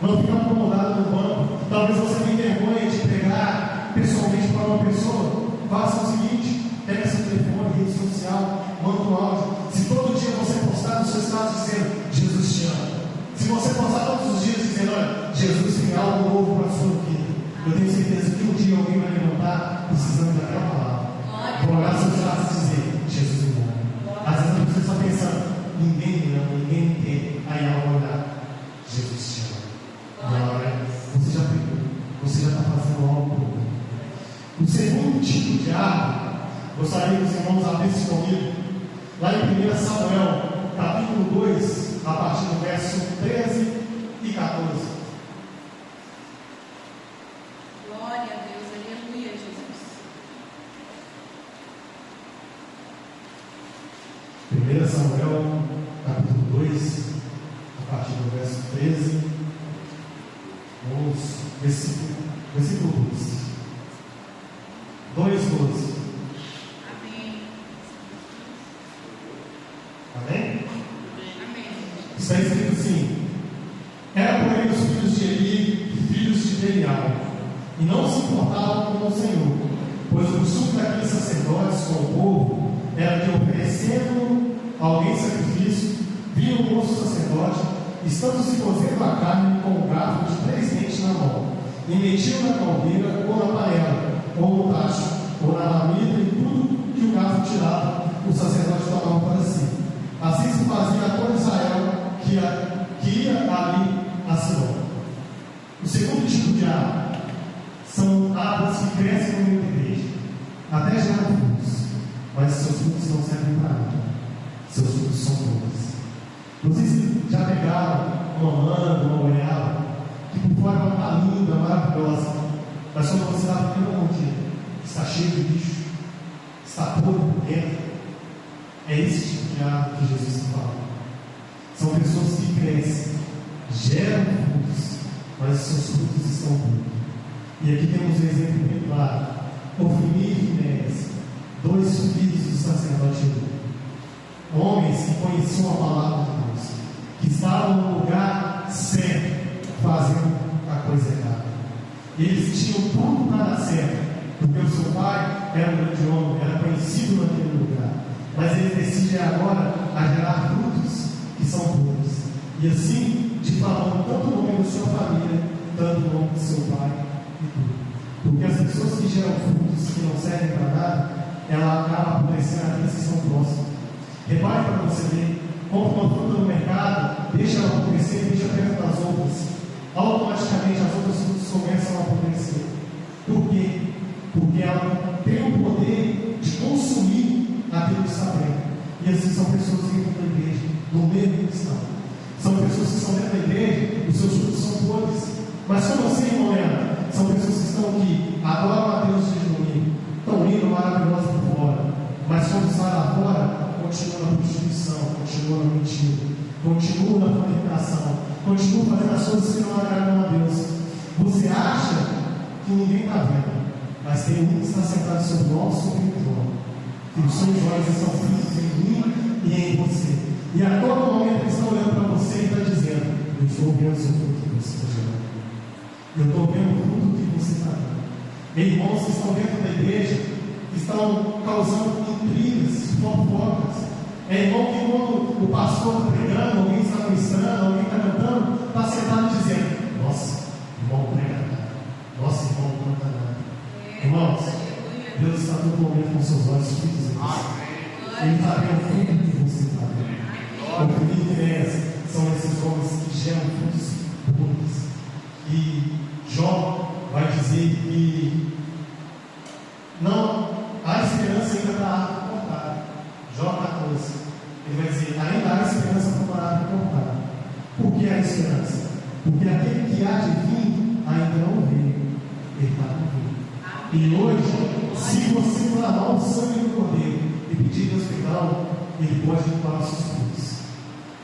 Não fique acomodado no banco. Talvez você tenha vergonha de pregar pessoalmente para uma pessoa. Faça o seguinte: pega seu telefone, rede social, manda um áudio. Se todo dia você postar no seu status dizendo Jesus te ama, se você postar todos os dias dizendo olha, Jesus tem algo novo para a sua vida, eu tenho certeza que um dia alguém vai levantar precisando daquela palavra. Vou olhar seu status e dizer Jesus me ama. Às vezes a pessoa está pensando, ninguém me ama, ninguém me tem. Aí ela vai olhar, Jesus te ama. E agora você já pegou, você já está fazendo algo por mim. O segundo tipo de árvore, gostaria que os irmãos abrissem comigo, lá em 1 Samuel, capítulo 2, a partir do verso 13 e 14. Glória a Deus, aleluia, Jesus. 1 Samuel, capítulo 2, a partir do verso 13, vamos, versículo 12. 2:12. Amém. Amém? Amém. Está escrito assim: era porém os filhos de Eli, filhos de Belial, e não se importavam com o Senhor, pois o costume daqueles sacerdotes com o povo era que, oferecendo a alguém sacrifício, vinha o moço sacerdote, estando se cozendo a carne com um garfo de 3 dentes na mão, e metiam na caldeira ou na panela, ou no tacho, ou na lamida, e tudo que o garfo tirava, o sacerdote tomava para si. Assim se fazia a todo Israel que ia ali a Siló. O segundo tipo de árvore são árvores que crescem no meio da igreja, até gerar frutos, mas seus frutos não servem para nada. Seus frutos são flores. Vocês já pegaram uma manga, uma goiaba, que por fora ela está linda, maravilhosa, mas quando você dá a primeira mordida, está cheio de bicho, está podre por dentro. É esse tipo de árvore que Jesus está falando. São pessoas que crescem, geram frutos, mas seus frutos estão podres. E aqui temos um exemplo bem claro: Ofni e Finéias, 2 filhos do sacerdote Eli. Homens que conheciam a palavra de Deus, que estavam no lugar certo, fazendo a coisa errada. Eles tinham tudo para dar certo, porque o seu pai era um grande homem, era conhecido naquele lugar. Mas eles decidem agora a gerar frutos que são puros. E assim, difamando tanto o nome da sua família, tanto o nome do seu pai e tudo. Porque as pessoas que geram frutos que não servem para nada, ela acaba apodrecendo aqueles que são próximos. Repare para você ver, compra uma fruta no mercado, deixa ela apodrecer, deixa perto das outras. Automaticamente as outras frutas começam a apodrecer. Por quê? Porque ela tem o poder de consumir aquilo que está dentro. E assim são pessoas dentro da igreja, no meio cristão. São pessoas que estão dentro da igreja, os seus frutos são podres. Mas como assim, irmão Leandro? São pessoas que estão aqui, adoram a Deus de domingo, estão lindo, maravilhoso por fora. Mas quando sai lá fora, continua na prostituição, continua na mentira, continua na fornicação, continua fazendo as coisas que não agradam a Deus. Você acha que ninguém está vendo, mas tem um que está sentado sobre o nosso trono. E os seus olhos estão fixos em mim e em você. E a todo momento eles estão olhando para você e está dizendo: eu estou vendo o seu fruto que você está gerando. Eu estou vendo o fruto que você está dando. Irmãos que estão dentro da igreja, que estão causando intrigas, fofocas. É irmão que quando o pastor está pregando, alguém está ministrando, alguém está cantando, está sentado dizendo: nossa, irmão prega nada. Nossa, irmão não canta nada. Irmãos, Deus está todo momento com seus olhos fixos em você. Ele está vendo o fruto que você está vendo. O que me interessa são esses homens que geram frutos puros. E esperança, porque aquele que há de vir ainda não veio, ele está por vir. E hoje, se você clamar o sangue do Cordeiro e pedir Deus perdão, ele pode limpar os seus cultos.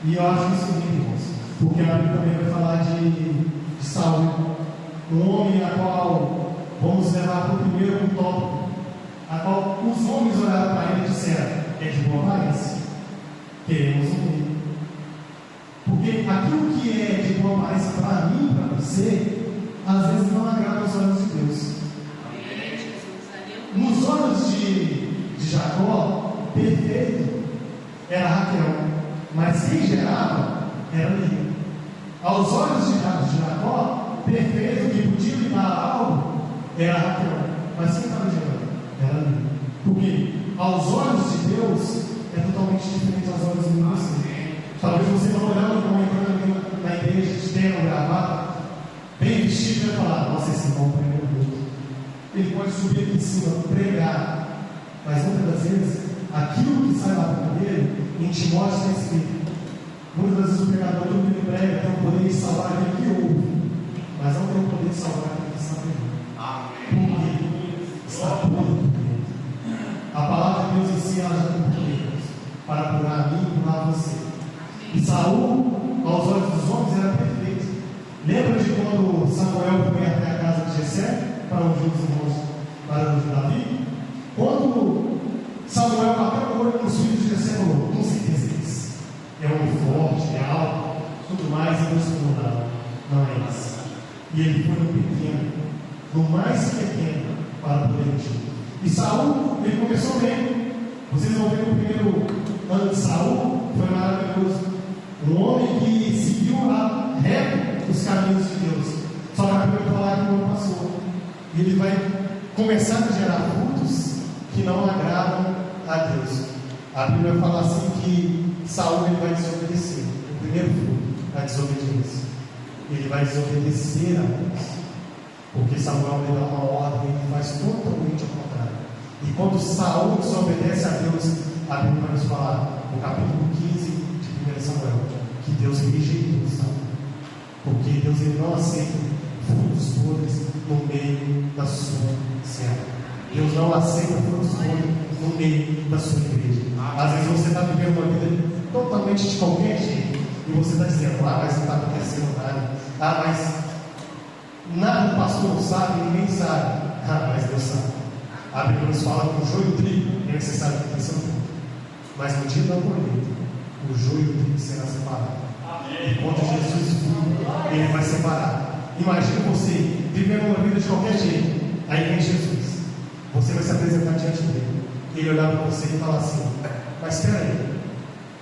E eu acho isso lindo, irmãos, porque a Bíblia também vai falar de Saul, um homem a qual vamos levar para o primeiro tópico, a qual os homens olharam para ele e disseram: é de boa aparência, queremos um rei. Porque aquilo que é de boa aparência para mim e para você, às vezes não agrada aos olhos de Deus. Nos olhos de Jacó, perfeito era Raquel, mas quem gerava era Lia. Aos olhos de Jacó, perfeito, que podia lhe dar algo, era Raquel, mas quem estava gerando? Era Lia. Porque aos olhos de Deus é totalmente diferente aos olhos de você. Talvez você não olhando como entrando na igreja de terno, gravata, bem vestido, e vai falar: nossa, esse irmão pregou muito. Ele pode subir aqui em cima, pregar, mas muitas das vezes aquilo que sai lá do cabelo intimora o espírito. Muitas vezes o pregador, tudo que ele prega, tem o poder de salvar aquele que ouve, mas não tem o poder de salvar aquele que está pregando. Porque está puro. A palavra de Deus ensina ela já tem poder para curar a mim e curar você. E Saul, aos olhos dos homens, era perfeito. Lembra de quando Samuel foi até a casa de Jessé para ungir os irmãos para ungir Davi? Quando Samuel bateu o olho nos filhos de Jessé, falou: com certeza isso. É um homem forte, é alto, tudo mais, e Deus falou: não é isso. E ele foi no pequeno, no mais pequeno, para poder ungir. E Saul, ele começou bem. Vocês vão ver no primeiro ano de Saul, foi maravilhoso. Um homem que seguiu a reto os caminhos de Deus. Só que a Bíblia vai falar que não passou. E ele vai começar a gerar frutos que não agradam a Deus. A Bíblia fala assim que Saul ele vai desobedecer. O primeiro fruto, a desobediência. Ele vai desobedecer a Deus. Porque Samuel vai dar uma ordem e ele faz totalmente o contrário. E quando Saul desobedece a Deus, a Bíblia vai nos falar no capítulo 15 de 1 Samuel que Deus rejeitou Saul. Porque Deus ele não aceita frutos podres no meio da sua serva. Deus não aceita frutos podres no meio da sua igreja. Às vezes você está vivendo uma vida totalmente de qualquer jeito e você está dizendo: mas não está acontecendo nada. Mas nada o pastor não sabe, ninguém sabe. Mas Deus sabe. A Bíblia nos fala que o joio e o trigo é necessário que cresçam juntos. Mas no dia da colheita, o joio e o trigo será separado. E quando Jesus vir, ele vai separar. Imagina você vivendo uma vida de qualquer jeito. Aí vem Jesus. Você vai se apresentar diante dele. Ele olhar para você e falar assim: mas espera aí,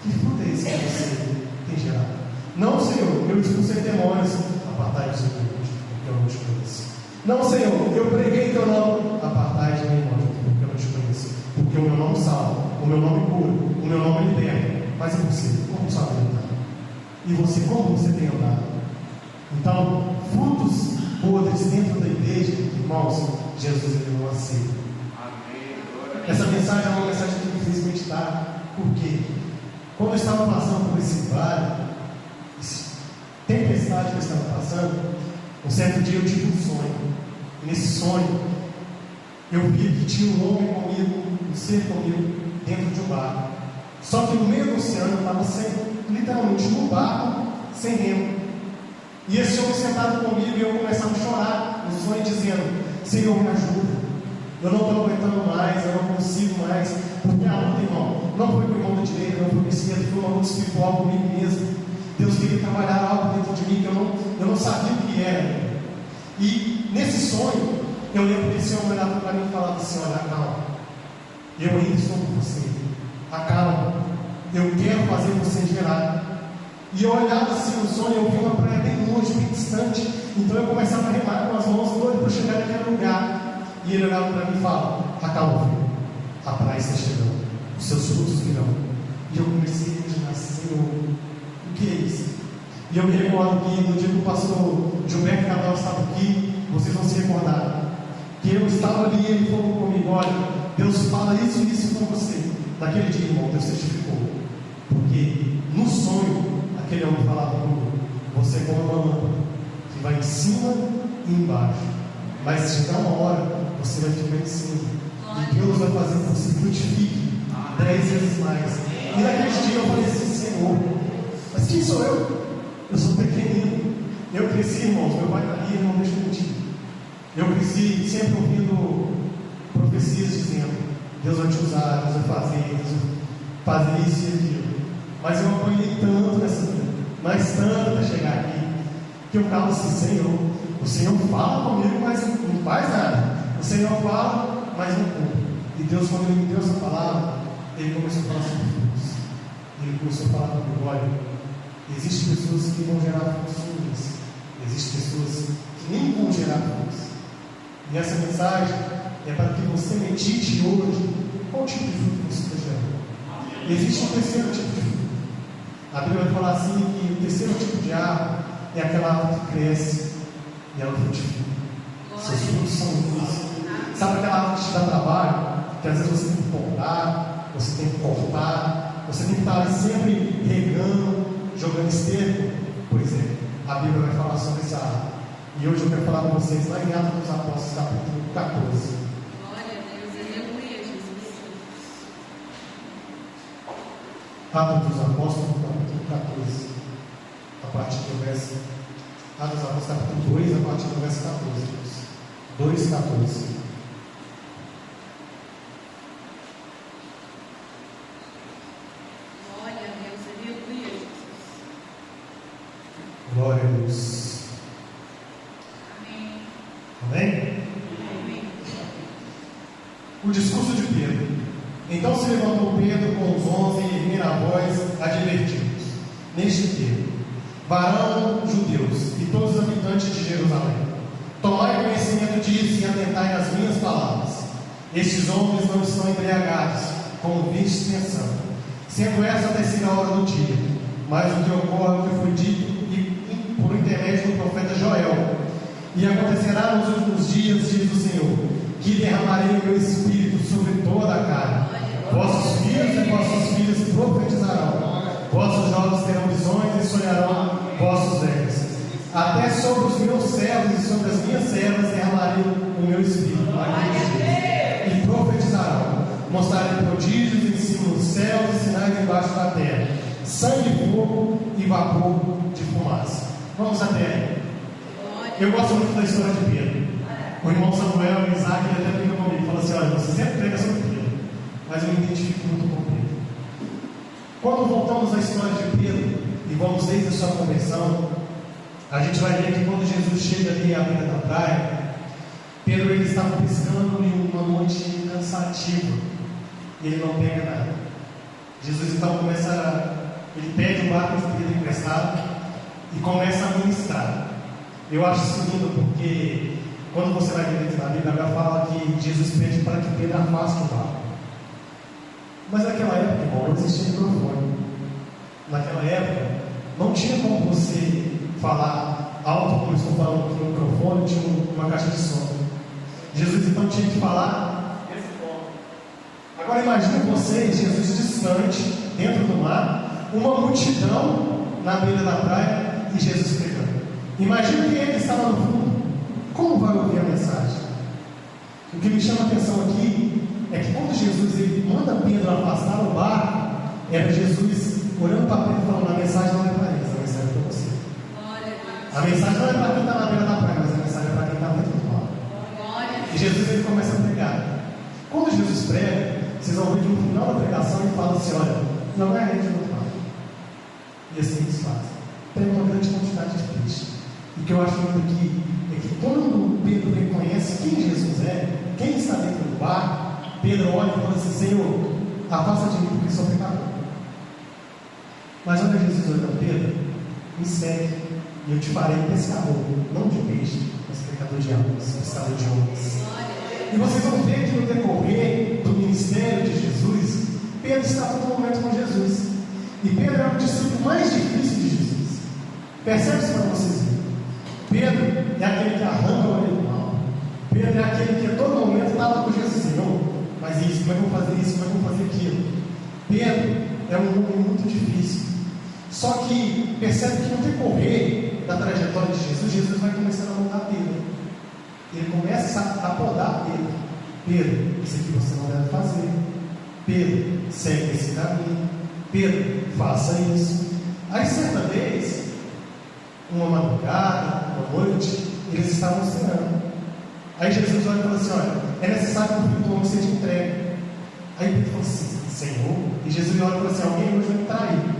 que fruto é esse que você tem gerado? Não, Senhor, eu expulsei demônios. Apartai os seus demônios, porque eu não te conheço. Não, Senhor, eu preguei teu nome. Apartai de mim, porque eu não te conheço. Porque o meu nome salva, o meu nome cura, o meu nome liberta. Mas e você? Como sabe andar? E você, como você tem andado? Então, frutos podres dentro da igreja, irmãos, Jesus ele não aceita. Essa mensagem é uma mensagem que me fez meditar. Por quê? Quando eu estava passando por esse vale, tempestade que eu estava passando, um certo dia eu tive um sonho. E nesse sonho, eu vi que tinha um homem comigo, um ser comigo, dentro de um barco. Só que no meio do oceano eu estava literalmente no barco, sem remo. E esse homem sentado comigo e eu começava a chorar no sonho, dizendo: Senhor, me ajuda. Eu não estou aguentando mais, eu não consigo mais. Porque a luta, irmão, não foi com o irmão da direita, não foi com o esquerdo, foi uma luta espiritual comigo mesmo. Deus queria trabalhar algo dentro de mim que eu não sabia o que era. E nesse sonho, eu lembro que esse homem olhava para mim e falava assim: olha, acalma, eu ainda estou com você, acalma, eu quero fazer você gerar. E eu olhava assim no sonho, eu vi uma praia bem longe, bem distante. Então eu começava a remar com as mãos doido para chegar naquele lugar. E ele olhava para mim e falava: acalma, filho, a praia está chegando, os seus frutos virão. E eu comecei a imaginar: Senhor, o que é isso? E eu me recordo que no dia que o pastor Gilberto Cabral estava aqui, vocês vão se recordar, que eu estava ali e ele falou comigo: olha, Deus fala isso e isso com você. Naquele dia, irmão, Deus certificou. Porque no sonho, aquele homem falava comigo: você é como uma lâmpada que vai em cima e embaixo. Mas se chegar uma hora, você vai ficar em cima. E Deus vai fazer com que você frutifique 10 vezes mais. E naquele dia eu falei assim: Senhor, mas quem sou eu? Eu sou pequenino. Eu cresci, irmãos, meu pai está ali, não deixa eu mentir. Eu cresci sempre ouvindo profecias dizendo: Deus vai te usar, Deus vai fazer, Deus vai fazer isso e aquilo. Mas eu apanhei tanto nessa vida, mas tanto até chegar aqui, que eu ficava assim: Senhor, o Senhor fala comigo, mas não faz nada. O Senhor fala, mas não cumpre. E Deus, quando Ele me deu essa palavra, Ele começou a falar sobre frutos. Ele começou a falar comigo: olha, existem pessoas que vão gerar frutos ruins, existem pessoas que nem vão gerar frutos. E essa mensagem é para que você medite hoje qual tipo de fruto você está gerando. Existe um terceiro tipo de fruto. A Bíblia vai falar assim que o terceiro tipo de árvore é aquela árvore que cresce e ela frutifica. Seus frutos são ruins. Sabe aquela árvore que te dá trabalho? Que às vezes você tem que podar, você tem que cortar, você tem que estar ali sempre regando, jogando esterco. Pois é, a Bíblia vai falar sobre essa árvore. E hoje eu quero falar com vocês lá em Atos dos Apóstolos, capítulo 14. Glória a Deus, aleluia, Jesus. Atos dos Apóstolos, capítulo 14, a partir do verso. Atos dos Apóstolos, capítulo 2, a partir do verso 14. 2,14. Glória a Deus, aleluia, Jesus. Glória a Deus. Amém. Amém? Amém. O discurso de Pedro. Então se levantou Pedro com os 11 e erguendo a voz, advertiu-os neste tempo: varão judeus e todos os habitantes de Jerusalém, tomai conhecimento disso e atentai nas minhas palavras. Estes homens não estão embriagados, como vistes pensando, sendo essa a terceira hora do dia. Mas o que ocorre é o que foi dito por intermédio do profeta Joel. E acontecerá nos últimos dias, diz o Senhor, que derramarei o meu espírito sobre toda a carne. Vossos filhos e vossas filhas profetizarão, vossos jovens terão visões e sonharão vossos velhos. Até sobre os meus servos e sobre as minhas servas derramarei o meu espírito. E profetizarão, mostrarei prodígios em cima dos céus e sinais embaixo da terra, sangue de fogo e vapor de fumaça. Vamos até aí. Eu gosto muito da história de Pedro. O irmão Samuel e Isaac até brinca comigo e fala assim: olha, você sempre prega sobre Pedro, mas eu me identifico muito com Pedro. Quando voltamos à história de Pedro e vamos desde a sua conversão, a gente vai ver que quando Jesus chega ali à beira da praia, Pedro ele estava pescando em uma noite cansativa e ele não pega nada. Jesus então ele pede o barco de Pedro emprestado e começa a ministrar. Eu acho isso lindo porque quando você vai ver dentro da Bíblia, ela fala que Jesus pede para que Pedro afaste o barco. Mas naquela época, irmão, não existia microfone. Naquela época, não tinha como você falar alto, como eu estou falando aqui no microfone, tinha uma caixa de som. Jesus então tinha que falar desse forma. Agora imagine vocês, Jesus distante, dentro do mar, uma multidão na beira da praia e Jesus pregando. Imagine que ele está lá no fundo. Como vai ouvir a mensagem? O que me chama a atenção aqui é que quando Jesus ele manda Pedro afastar o barco, era Jesus olhando para Pedro e falando: a mensagem não é para eles, a mensagem é para você. A mensagem não é para quem está na beira da praia, mas a mensagem é para quem está dentro do mar. E Jesus ele começa a pregar. Quando Jesus prega, vocês vão ver que no final da pregação ele fala assim: olha, não é a rede do mar. E assim eles fazem. Tem uma grande quantidade de peixe. E o que eu acho muito aqui é que quando Pedro reconhece quem Jesus é, quem está dentro do barco, Pedro olha e fala assim: Senhor, afasta de mim porque sou pecador. Mas olha Jesus olhando: Pedro, me segue e eu te farei pescador, não de peixe, mas pescador de almas, pescador de homens. E vocês vão ver que no decorrer do ministério de Jesus, Pedro está a todo momento com Jesus. E Pedro é o discípulo mais difícil de Jesus. Percebe isso para vocês verem. Pedro é aquele que arranca o olho do mal. Pedro é aquele que a todo momento estava com Jesus: Senhor, mas isso, como é que eu vou fazer isso, como é que eu vou fazer aquilo? Pedro é um homem muito difícil. Só que percebe que no decorrer da trajetória de Jesus, Jesus vai começando a mudar Pedro. Ele começa a podar Pedro. Pedro, isso aqui você não deve fazer. Pedro, segue esse caminho. Pedro, faça isso. Aí, certa vez, uma madrugada, uma noite, eles estavam cenando. Aí Jesus olha e fala assim: olha, é necessário que o filho do homem seja entregue. Aí Pedro falou assim: Senhor. E Jesus olha e fala assim: alguém hoje vai me trair.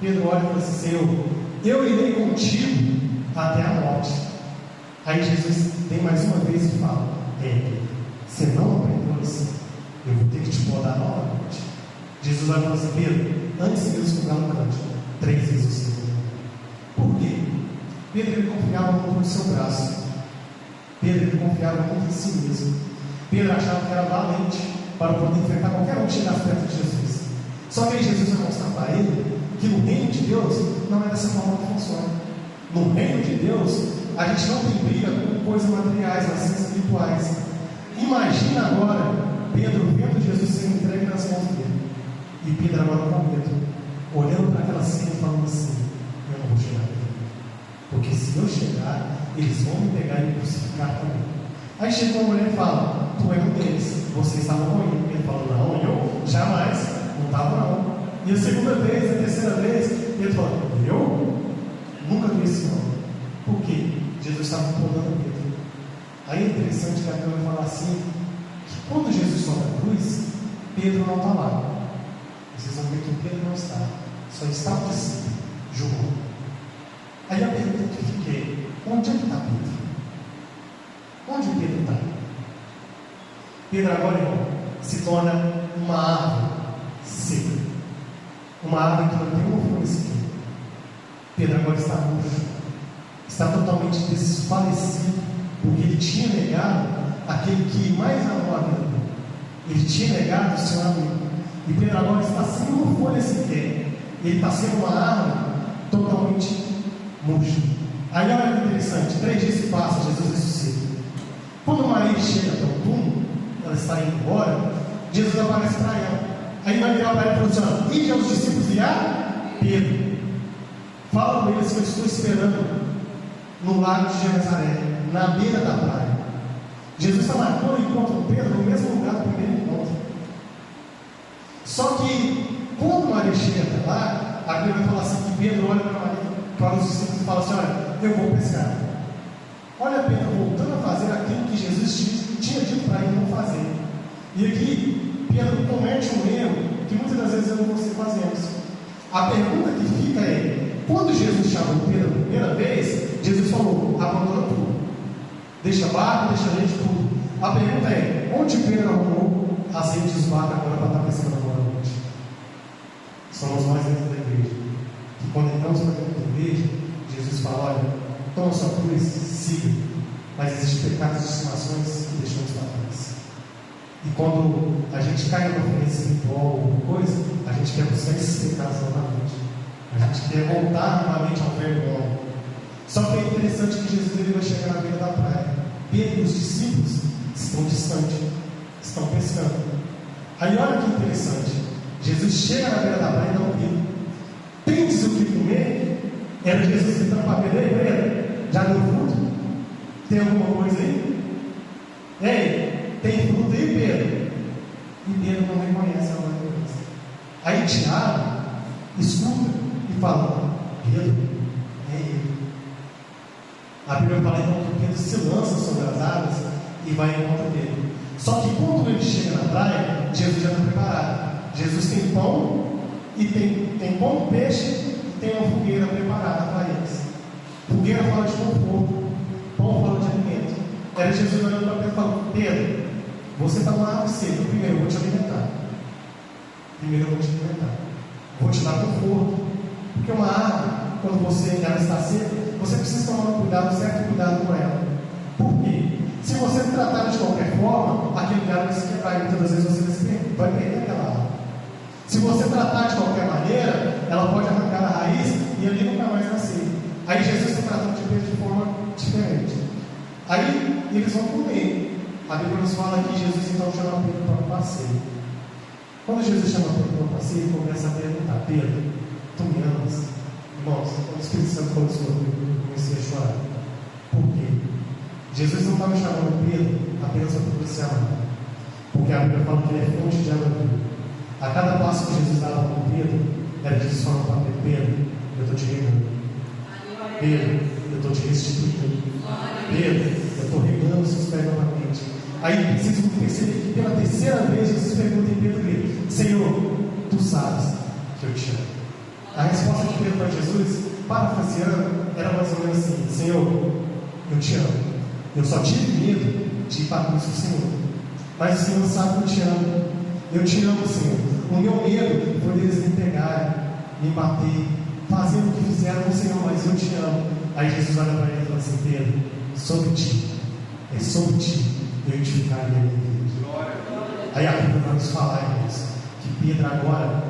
Pedro olha e fala assim: Senhor, eu irei contigo até a morte. Aí Jesus vem mais uma vez e fala: você não aprendeu assim, eu vou ter que te podar novamente. Jesus olha e fala assim: Pedro, antes de Deus fugar no canto, 3 vezes o Senhor. Por quê? Pedro, ele confiava muito no seu braço. Pedro, ele confiava muito em si mesmo. Pedro achava que era valente para poder enfrentar qualquer um que chegasse perto de Jesus. Só que aí Jesus vai mostrar para ele que no reino de Deus não é dessa forma que funciona. No reino de Deus, a gente não tem briga com coisas materiais, mas sim espirituais. Imagina agora Pedro vendo Jesus sendo entregue nas mãos dele. E Pedro agora com medo, olhando para aquela cena e falando assim: eu não vou chegar nele, porque se eu chegar, eles vão me pegar e me crucificar também. Aí chega uma mulher e fala: tu é um deles, você estava com ele. Ele fala: não, eu jamais, não estava não. E a segunda vez, a terceira vez, ele fala: eu nunca vi esse nome. Por quê? Jesus estava podando Pedro. Aí é interessante que a Bíblia fala assim, que quando Jesus sobe a cruz, Pedro não está lá. Vocês vão ver que Pedro não está, só está o discípulo, João. Aí a pergunta que fiquei: onde é que está Pedro? Onde Pedro está? Pedro agora, irmão, se torna uma árvore seca, uma árvore que não tem uma folha sequer. Pedro agora está murcho, está totalmente desfalecido, porque ele tinha negado aquele que mais amou a vida dele. Ele tinha negado o seu amigo. E Pedro agora está sem uma folha sequer. Ele está sendo uma árvore totalmente murcha. Aí olha que interessante: 3 dias se passam, Jesus ressuscita. Quando Maria chega até o túmulo, ela está indo embora, Jesus aparece para ela. Aí vai virar para ela e fala assim: ide aos discípulos e a Pedro, fala com eles que eu estou esperando no lago de Genezaré, na beira da praia. Jesus está marcando o encontro com Pedro no mesmo lugar do primeiro encontro. Só que quando Maria chega até lá, a Bíblia vai falar assim que Pedro olha para Maria, para os discípulos e fala assim: olha, eu vou pescar. Olha Pedro voltando a fazer aquilo que Jesus tinha dito para ele não fazer. E aqui Pedro comete um erro que muitas das vezes eu e você fazemos. A pergunta que fica é: quando Jesus chamou Pedro a primeira vez, Jesus falou: abandona tudo, deixa barco, deixa a gente tudo. A pergunta é: onde Pedro arrumou azeite dos barcos agora para estar pescando agora à noite? Somos nós dentro da igreja, que quando entramos para dentro da igreja, Jesus fala: olha, toma sua cruz, siga, mas existem pecados e estimações que deixamos para trás. E quando a gente cai numa frente espiritual ou alguma coisa, a gente quer buscar esses pecados novamente. A gente quer voltar novamente ao velho homem. Só que é interessante que Jesus ele vai chegar na beira da praia. Pedro e os discípulos estão distantes, estão pescando. Aí olha que interessante: Jesus chega na beira da praia e dá um grito: tendes o que comer? Era Jesus gritando para Pedro: ei, Pedro, já deu fruto? Tem alguma coisa aí? Ei, tem fruto aí, Pedro? E Pedro não reconhece a voz de Deus. Aí Tiago escuta e fala: Pedro, é ele. A Bíblia fala então que Pedro se lança sobre as águas e vai em encontro dele. Só que quando ele chega na praia, Jesus já está preparado. Jesus tem pão e tem pão, peixe e tem uma fogueira preparada para eles. Fogueira fala de conforto, pão fala de alimento. Era Jesus olhando para Pedro e falando: Pedro, você está numa árvore seca. Primeiro eu vou te alimentar. Vou te dar conforto. Porque uma árvore, quando ela está seca, você precisa tomar um certo cuidado com ela. Por quê? Se você tratar de qualquer forma, aquele galho vai se quebrar e muitas das vezes você vai perder aquela árvore. Se você tratar de qualquer maneira, ela pode arrancar a raiz e ali nunca mais nascer. Aí Jesus está tratando de Pedro de forma diferente. Aí eles vão comer. A Bíblia nos fala que Jesus então chama Pedro para um passeio. Quando Jesus chama Pedro para um passeio, ele começa a perguntar: Pedro, tu me amas? Irmãos, quando o Espírito Santo falou isso comigo, eu comecei a chorar. Por quê? Jesus não estava chamando Pedro apenas para se amar. Porque a Bíblia fala que ele é fonte de água viva. A cada passo que Jesus dava com Pedro, era Jesus falando para Pedro: Pedro, eu estou te regando. Pedro, eu estou te restituindo. Pedro, eu estou regando os seus pés novamente. Aí preciso perceber que pela terceira vez Jesus pergunta em Pedro: Senhor, tu sabes que eu te amo. A resposta de Pedro para Jesus, parafraseando, era mais ou menos assim: Senhor, eu te amo. Eu só tive medo de ir para a cruz com o Senhor. Mas o Senhor sabe que eu te amo. Eu te amo, Senhor. O meu medo foi deles me pegarem, me bater, fazendo o que fizeram com o Senhor, mas eu te amo. Aí Jesus olha para ele e fala assim: Pedro, sobre ti, é sobre ti eu edificaria a minha igreja. Aí a Bíblia vai nos falar, irmãos, que Pedro agora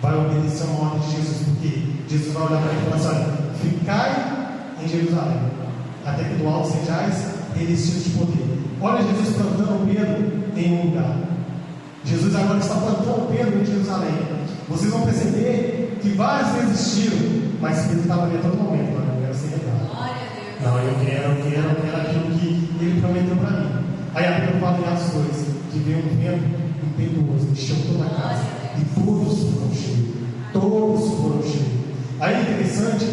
vai obedecer a uma ordem de Jesus, porque Jesus vai olhar para ele e falar assim: olha, ficai em Jerusalém, até que do alto sejais revestidos de poder. Olha Jesus plantando Pedro em um lugar. Jesus agora está plantando Pedro em Jerusalém. Vocês vão perceber que vários resistiram, mas Pedro estava ali a todo momento: não, eu quero ser regado. Não, eu quero aquilo que ele prometeu para mim. Aí a Bíblia fala em Atos 2 que veio um vento impetuoso, encheu toda a casa, e todos foram cheios. Todos foram cheios. Aí o interessante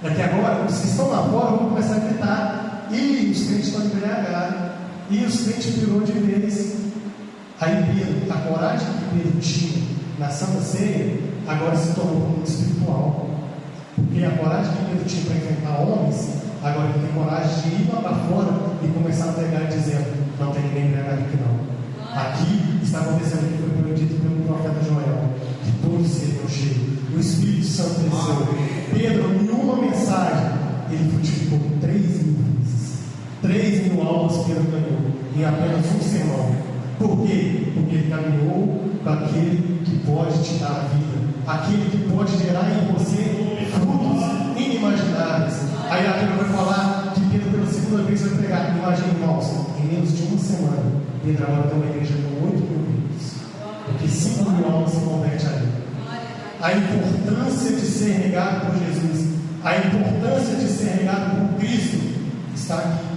é que agora os que estão lá fora vão começar a gritar, e os crentes estão embriagados, e os crentes pirou de vez. Aí Pedro, a coragem que Pedro tinha na Santa Ceia, agora se tornou um mundo espiritual. Porque a coragem que Pedro tinha para enfrentar homens, agora ele tem coragem de ir lá para fora e começar a pregar dizendo: não tem ninguém embriagado aqui não. Aqui está acontecendo o que foi prometido pelo profeta Joel, que todos seriam cheios. O Espírito Santo desceu. Pedro, em uma mensagem, ele frutificou 3.000 vezes. 3.000 almas Pedro ganhou em apenas um sermão. Por quê? Porque ele caminhou com aquele que pode te dar a vida, aquele que pode gerar em você frutos inimagináveis. Aí a Bíblia vai falar que Pedro pela segunda vez vai pregar. Imagina, irmãos, em menos de uma semana, Pedro agora tem uma igreja com 8.000 membros, porque 5.000 almas se convertem ali. A importância de ser regado por Jesus, a importância de ser regado por Cristo está aqui.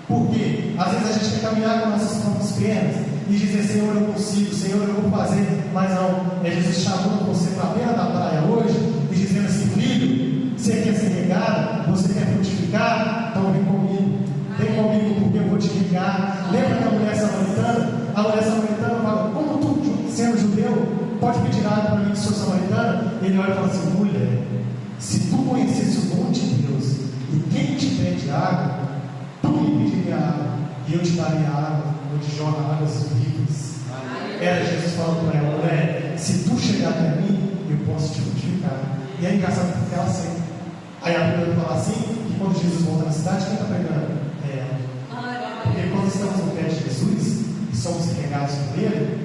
Por quê? Às vezes a gente quer caminhar com nossas próprias pernas e dizer: Senhor, eu consigo, Senhor, eu vou fazer. Mas não, é Jesus chamando você para a beira da praia hoje e dizendo assim: filho, você quer ser regado? Você quer frutificar? Então vem comigo porque eu vou te regar. Lembra da mulher samaritana? A mulher samaritana fala: como tu, sendo judeu, pode pedir água para mim que sou samaritana? Ele olha e fala assim: mulher, se tu conhecesse o dom de Deus e quem te pede água, tu me pediria água e eu te daria água onde jorra águas vivas. Era Jesus falando para ela: mulher, se tu chegar até mim, eu posso te frutificar. E é engraçado porque ela aceita. Aí a Bíblia fala assim, que quando Jesus volta na cidade, quem está pregando? É ela. Porque quando estamos no pé de Jesus e somos regados por Ele,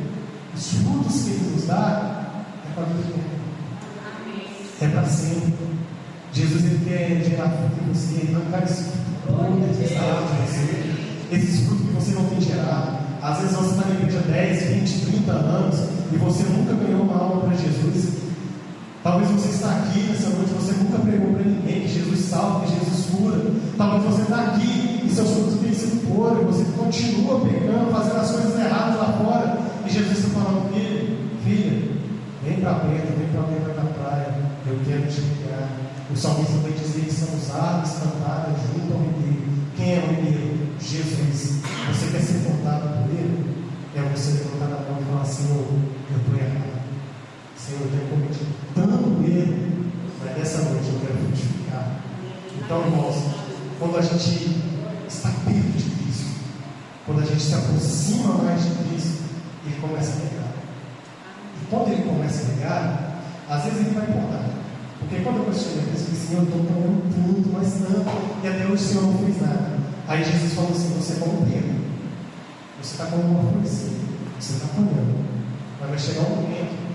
os frutos que Ele nos dá é para a vida toda. É para sempre. Jesus, Ele quer gerar fruto em você, arrancar esse fruto que está lá de você, esses frutos que você não tem gerado. Às vezes você está na igreja 10, 20, 30 anos e você nunca ganhou uma alma para Jesus. Talvez você está aqui nessa noite, você nunca pregou para ninguém que Jesus salva, que Jesus cura. Talvez você está aqui e seus frutos têm sido podres, você continua pecando, fazendo as coisas erradas lá fora, e Jesus está falando: filha, vem para perto, vem para beira da praia, eu quero te ligar. O salmista vai dizer que somos árvores plantadas junto ao ribeiro. Quem é o ribeiro? Jesus. Você quer ser portado por Ele? É você levantar a mão e falar: Senhor, eu estou errado. Senhor, eu tenho cometido tanto erro, mas dessa noite eu quero frutificar. Então, irmãos, quando a gente está perto de Cristo, quando a gente se aproxima mais de Cristo, Ele começa a negar. E quando Ele começa a negar, às vezes Ele vai importar. Porque quando eu questionei a Cristo, eu disse: Senhor, eu estou tomando tanto, mas tanto, e até hoje o Senhor não fez nada. Aí Jesus falou assim: você é como Pedro, você está como uma florzinha, você está apanhando, mas vai chegar um momento